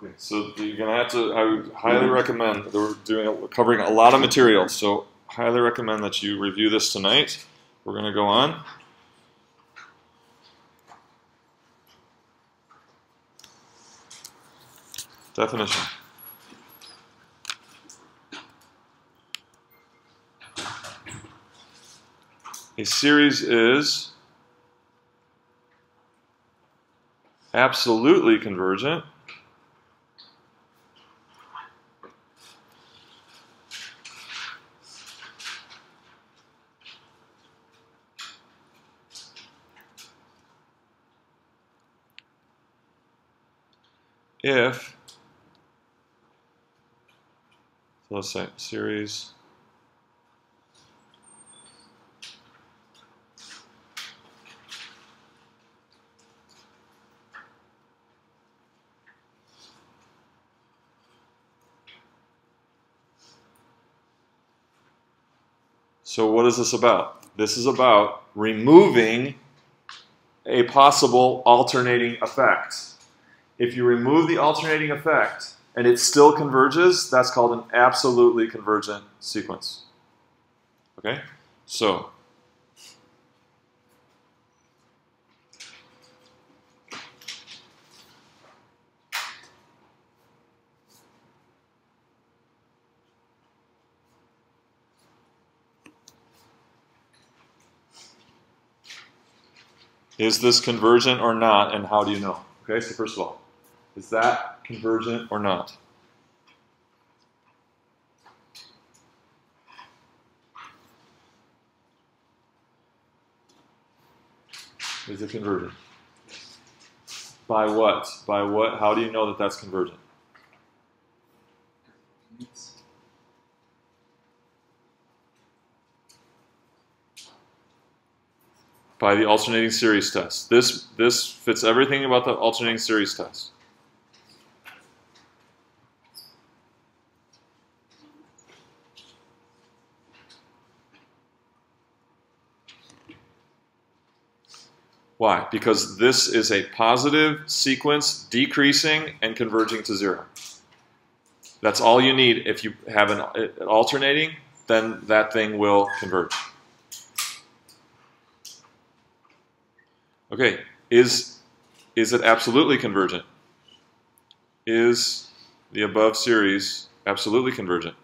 Okay, so you're gonna have to. I would highly recommend that we're covering a lot of material. So highly recommend that you review this tonight. We're gonna go on. Definition. A series is absolutely convergent if, so let's say series So what is this about? This is about removing a possible alternating effect. If you remove the alternating effect and it still converges, that's called an absolutely convergent sequence. Okay? So is this convergent or not, and how do you know? Okay, so first of all, is that convergent or not? Is it convergent? By what? By what? How do you know that that's convergent? By the alternating series test. This fits everything about the alternating series test. Why? Because this is a positive sequence decreasing and converging to 0. That's all you need. If you have an alternating, then that thing will converge. Okay, is it absolutely convergent? Is the above series absolutely convergent?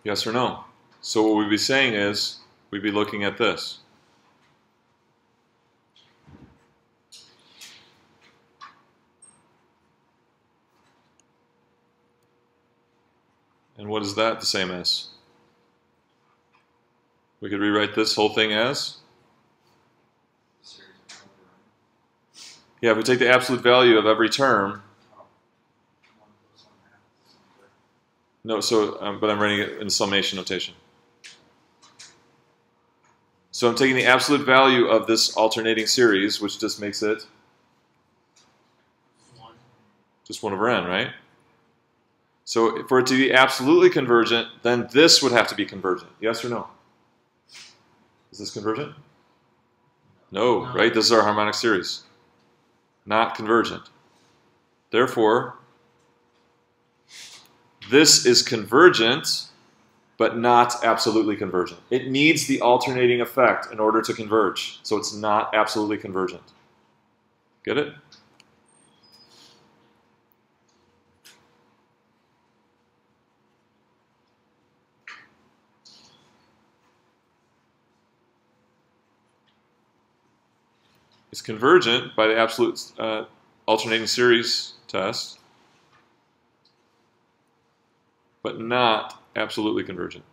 Yes or no? So what we'd be saying is, we'd be looking at this. And what is that the same as? We could rewrite this whole thing as? Yeah, if we take the absolute value of every term. No, so, but I'm writing it in summation notation. So I'm taking the absolute value of this alternating series, which just makes it just 1 over n, right? So for it to be absolutely convergent, then this would have to be convergent. Yes or no? Is this convergent? No, right? This is our harmonic series. Not convergent. Therefore, this is convergent, but not absolutely convergent. It needs the alternating effect in order to converge, so it's not absolutely convergent. Get it? It's convergent by the absolute alternating series test, but not absolutely convergent.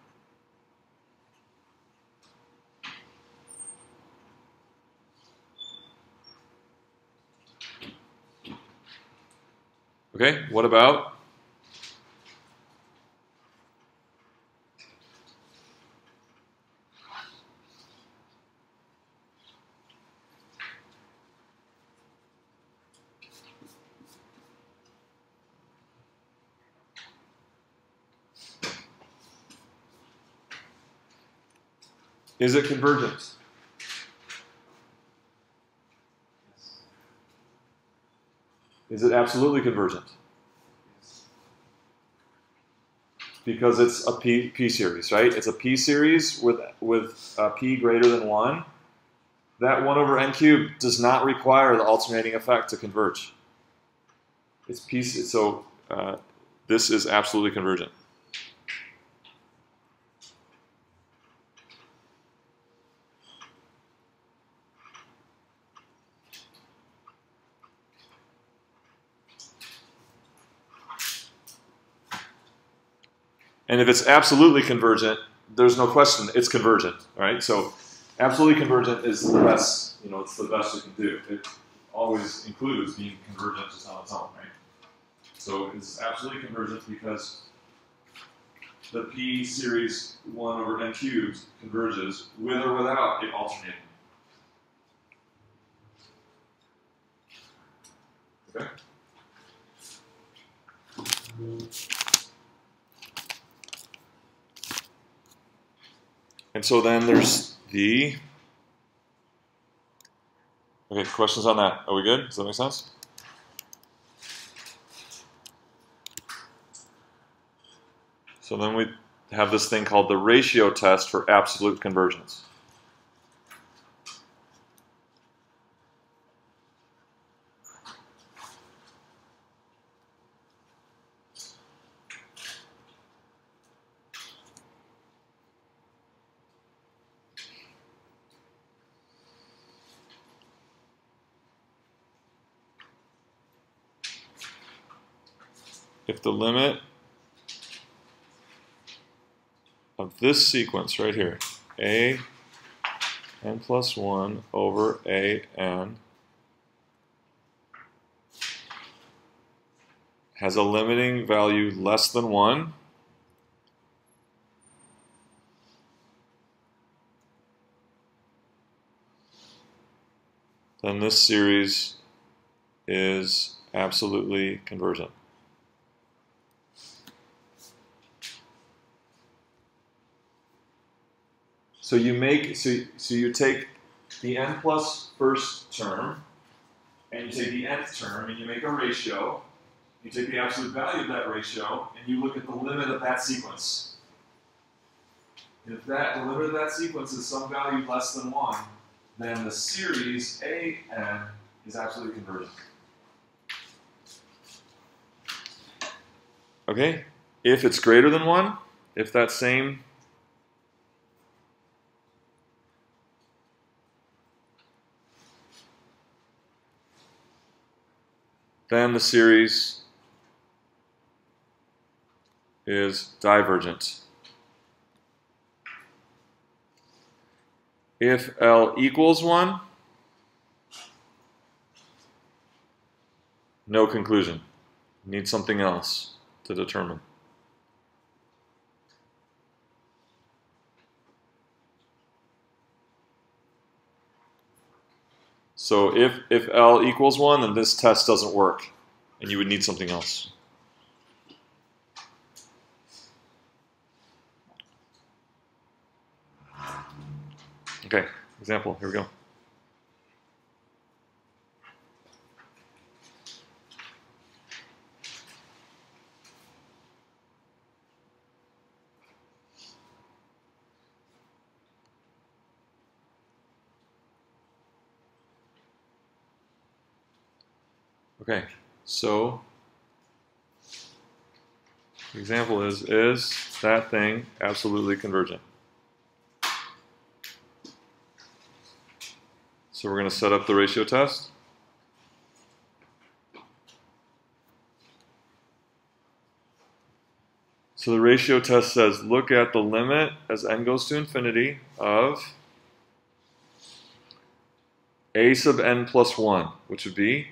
Okay, what about? Is it convergent? Is it absolutely convergent? Because it's a P series, right? It's a P series with P greater than 1. That 1 over n cubed does not require the alternating effect to converge. It's P, so this is absolutely convergent. And if it's absolutely convergent, there's no question, it's convergent, right? So absolutely convergent is the best, it's the best we can do. It always includes being convergent just on its own, right? So it's absolutely convergent because the P series 1 over n cubed converges with or without it alternating. Okay? And so then there's the... Okay, questions on that? Are we good? Does that make sense? So then we have this thing called the ratio test for absolute convergence. If the limit of this sequence right here, a n plus 1 over a n, has a limiting value less than 1, then this series is absolutely convergent. So you take the n plus first term, and you take the nth term, and you make a ratio. You take the absolute value of that ratio, and you look at the limit of that sequence. And if the limit of that sequence is some value less than 1, then the series an is absolutely convergent. Okay? If it's greater than 1, if that same then the series is divergent. If L equals 1, no conclusion. Need something else to determine. So if L equals 1, then this test doesn't work, and you would need something else. Okay, example, here we go. Okay, so the example is that thing absolutely convergent? So we're going to set up the ratio test. So the ratio test says look at the limit as n goes to infinity of a sub n plus 1, which would be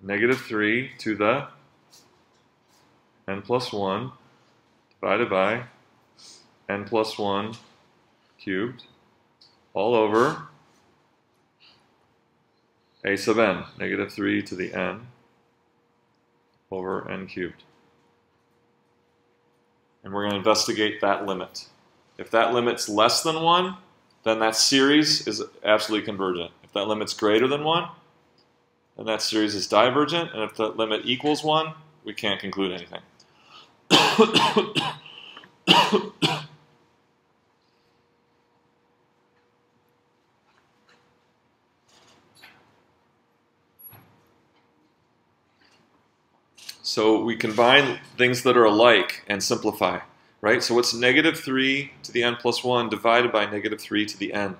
-3 to the n plus 1 divided by n plus 1 cubed all over a sub n, -3 to the n over n cubed. And we're going to investigate that limit. If that limit's less than 1, then that series is absolutely convergent. If that limit's greater than 1, then that series is divergent. And if that limit equals 1, we can't conclude anything. So we combine things that are alike and simplify, right? So what's -3 to the n plus 1 divided by -3 to the n?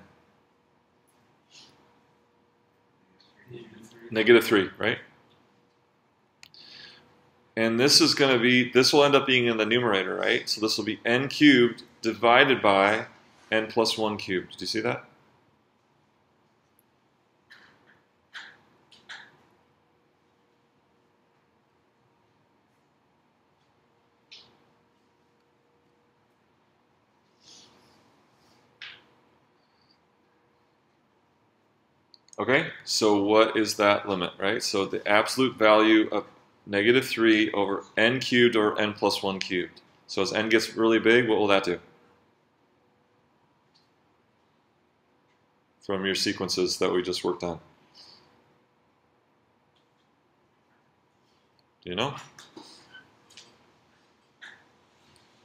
-3, right? And this is going to be, this will end up being in the numerator, right? So this will be n cubed divided by n plus 1 cubed. Do you see that? Okay, so what is that limit, right? So the absolute value of -3 over n cubed or n plus 1 cubed. So as n gets really big, what will that do? From your sequences that we just worked on. Do you know?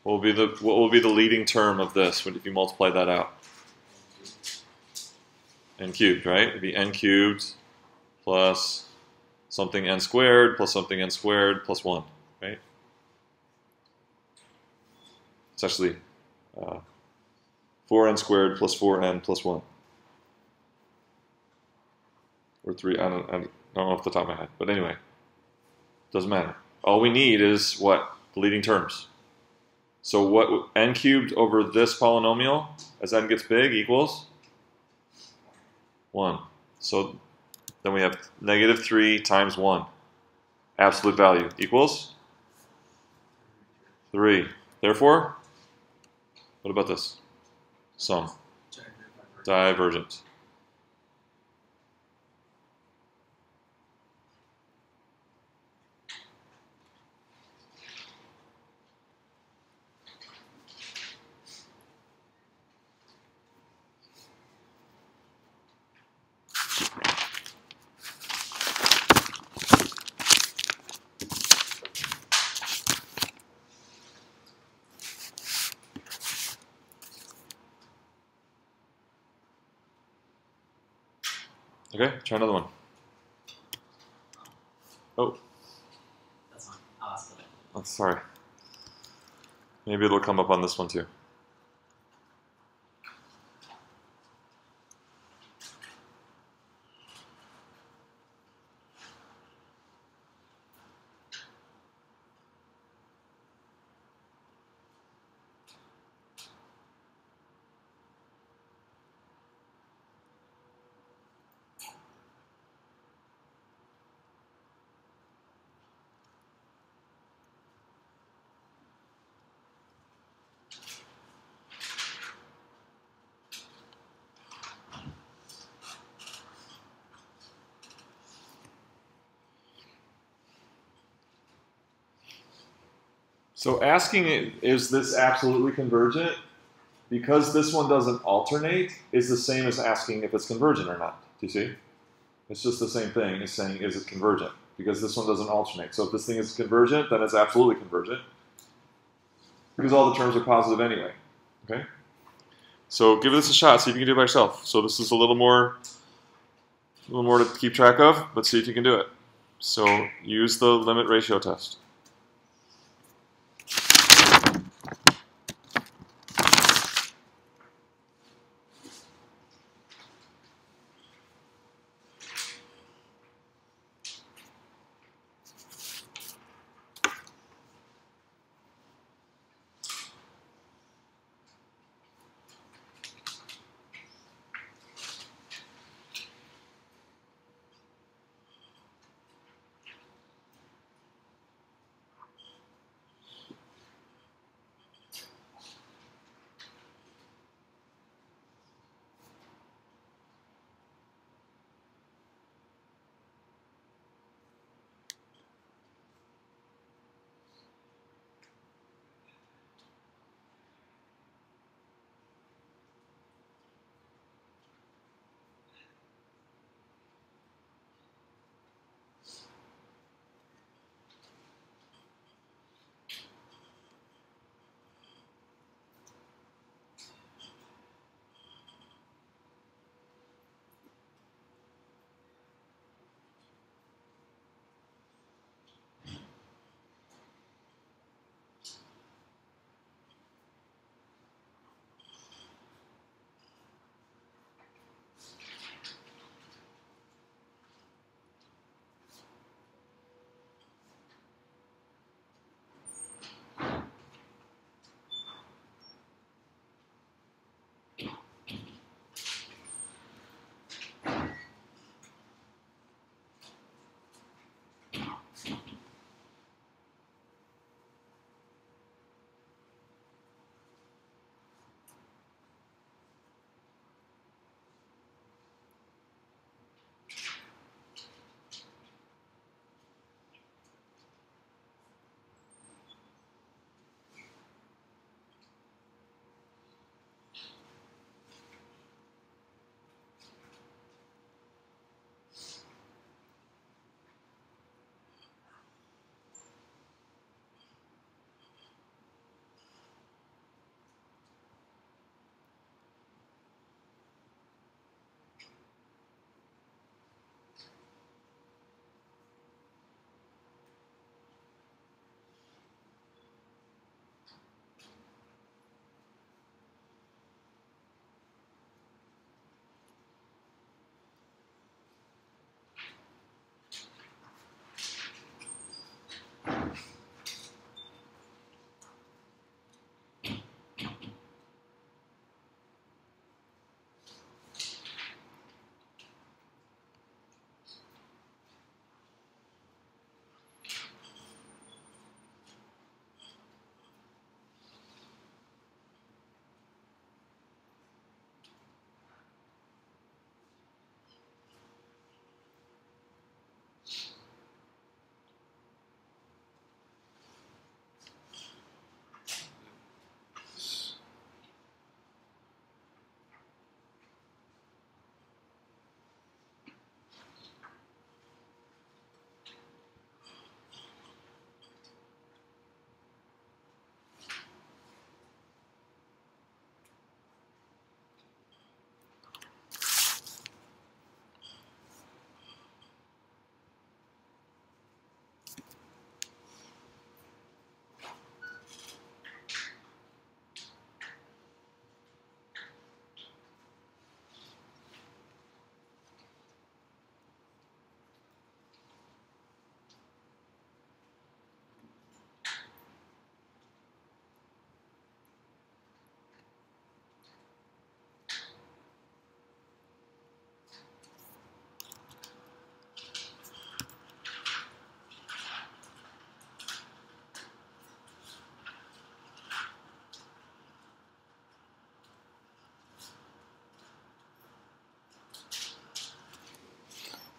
What will be the leading term of this if you multiply that out? N cubed, right? It'd be n cubed plus something n squared plus something n squared plus 1, right? It's actually 4n squared plus 4n plus 1. Or 3, I don't know off the top of my head. But anyway, doesn't matter. All we need is what? The leading terms. So what n cubed over this polynomial, as n gets big, equals 1. So then we have -3 times 1. Absolute value equals 3. Therefore, what about this? Sum. Divergent. Okay, try another one. Oh. That's fine. I'll ask later. Oh, sorry. Maybe it'll come up on this one too. So asking, is this absolutely convergent? Because this one doesn't alternate, is the same as asking if it's convergent or not. Do you see? It's just the same thing as saying, is it convergent? Because this one doesn't alternate. So if this thing is convergent, then it's absolutely convergent. Because all the terms are positive anyway. Okay? So give this a shot, see if you can do it by yourself. So this is a little more to keep track of, but see if you can do it. So use the limit ratio test.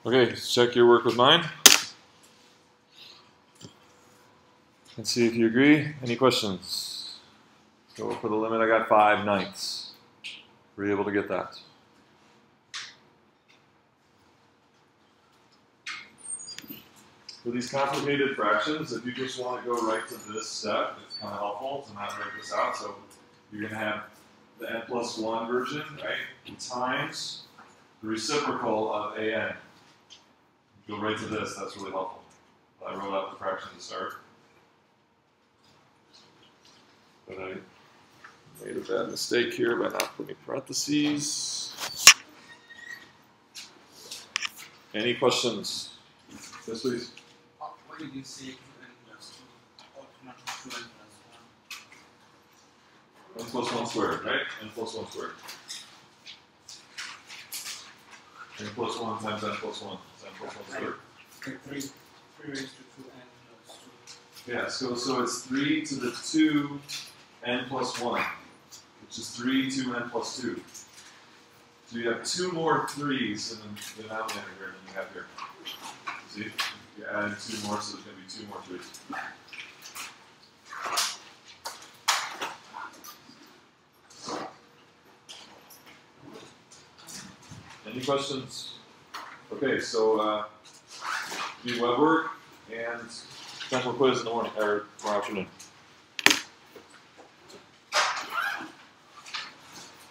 Okay, check your work with mine. And see if you agree. Any questions? So for the limit, I got 5/9. Were you able to get that? For these complicated fractions, if you just want to go right to this step, it's kind of helpful to not write this out. So you're going to have the n+1 version, right, times the reciprocal of an. Go right to this, that's really helpful. I wrote out the fraction to start. But I made a bad mistake here by not putting parentheses. Any questions? Yes, please. What did you say 2n plus 2? Or not 2n plus 1? N plus 1 squared, right? N plus 1 squared. N plus 1 times n plus 1 is n plus 1 squared. Okay, 3 raised to 2n plus 2. Yeah, so it's 3 to the 2 n plus 1, which is 3 to n plus 2. So you have 2 more 3's in the denominator here than you have here. See? You add 2 more, so there's going to be 2 more 3's. Any questions? Okay, so do web work and sample quiz in the morning or tomorrow afternoon.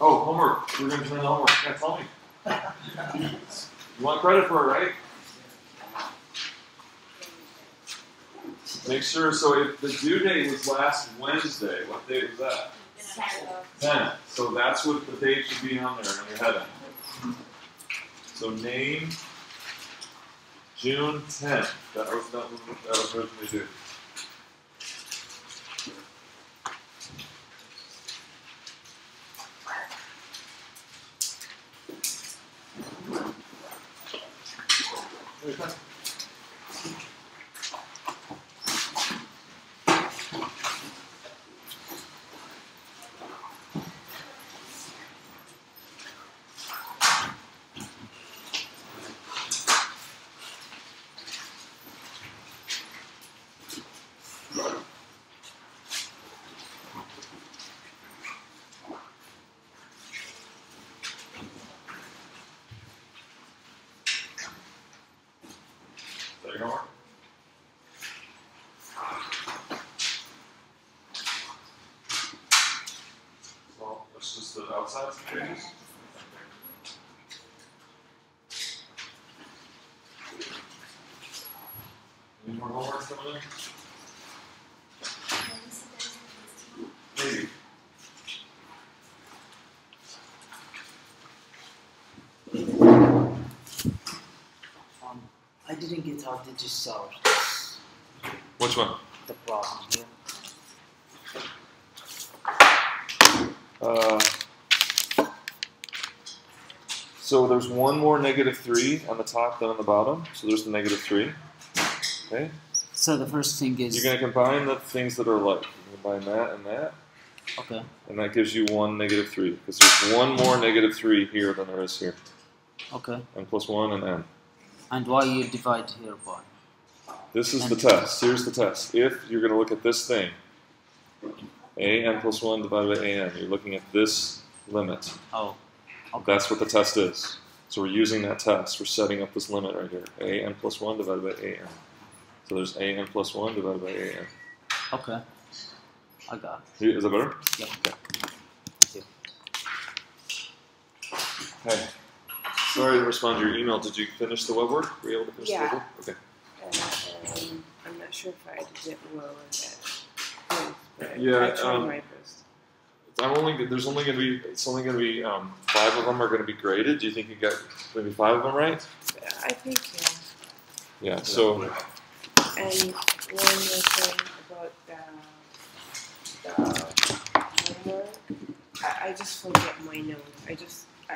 Oh, homework. We're going to turn the homework. Yeah, tell me. You want credit for it, right? Make sure, so if the due date was last Wednesday, what date was that? 10. So that's what the date should be on there on your heading. So name June 10th. That was originally due. Okay. Well, that's just the outside pages. Any more homework coming in? Maybe. I didn't get how did you solve this, Which one? the problem here. So there's one more -3 on the top than on the bottom. So there's the -3. Okay. So the first thing is You're going to combine the things that are alike. You combine that and that, okay. and that gives you one -3 because there's one more -3 here than there is here. Okay. N plus 1 and n. And why you divide here by? This is the test. Here's the test. If you're going to look at this thing, an plus 1 divided by an, you're looking at this limit. Oh. Okay. That's what the test is. So we're using that test. We're setting up this limit right here. An plus 1 divided by an. So there's an plus 1 divided by an. Okay. I got it. Is that better? Yep. Okay. Thank you. Hey. Sorry to respond to your email. Did you finish the web work? Were you able to finish the web work? Okay. I'm not sure if I did it well on that point, but Yeah, I tried my best. There's only going to be. It's only going to be 5 of them are going to be graded. Do you think you got maybe 5 of them right? I think, yeah. Yeah. So And one more thing about the homework, I just forget my note.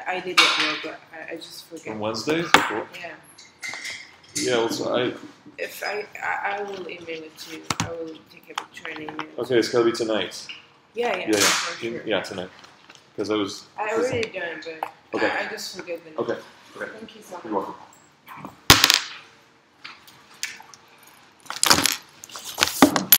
I did it well, but I just forget. on Wednesdays. Cool. Yeah. Yeah. Well, so If I will email it to you. I will take a picture and email it. okay. It's got to be tonight. Yeah, Yeah. for sure. Yeah, tonight. Because I was. I already done, but Okay. I just forget the note. Okay. Okay. Thank you so much. You're welcome.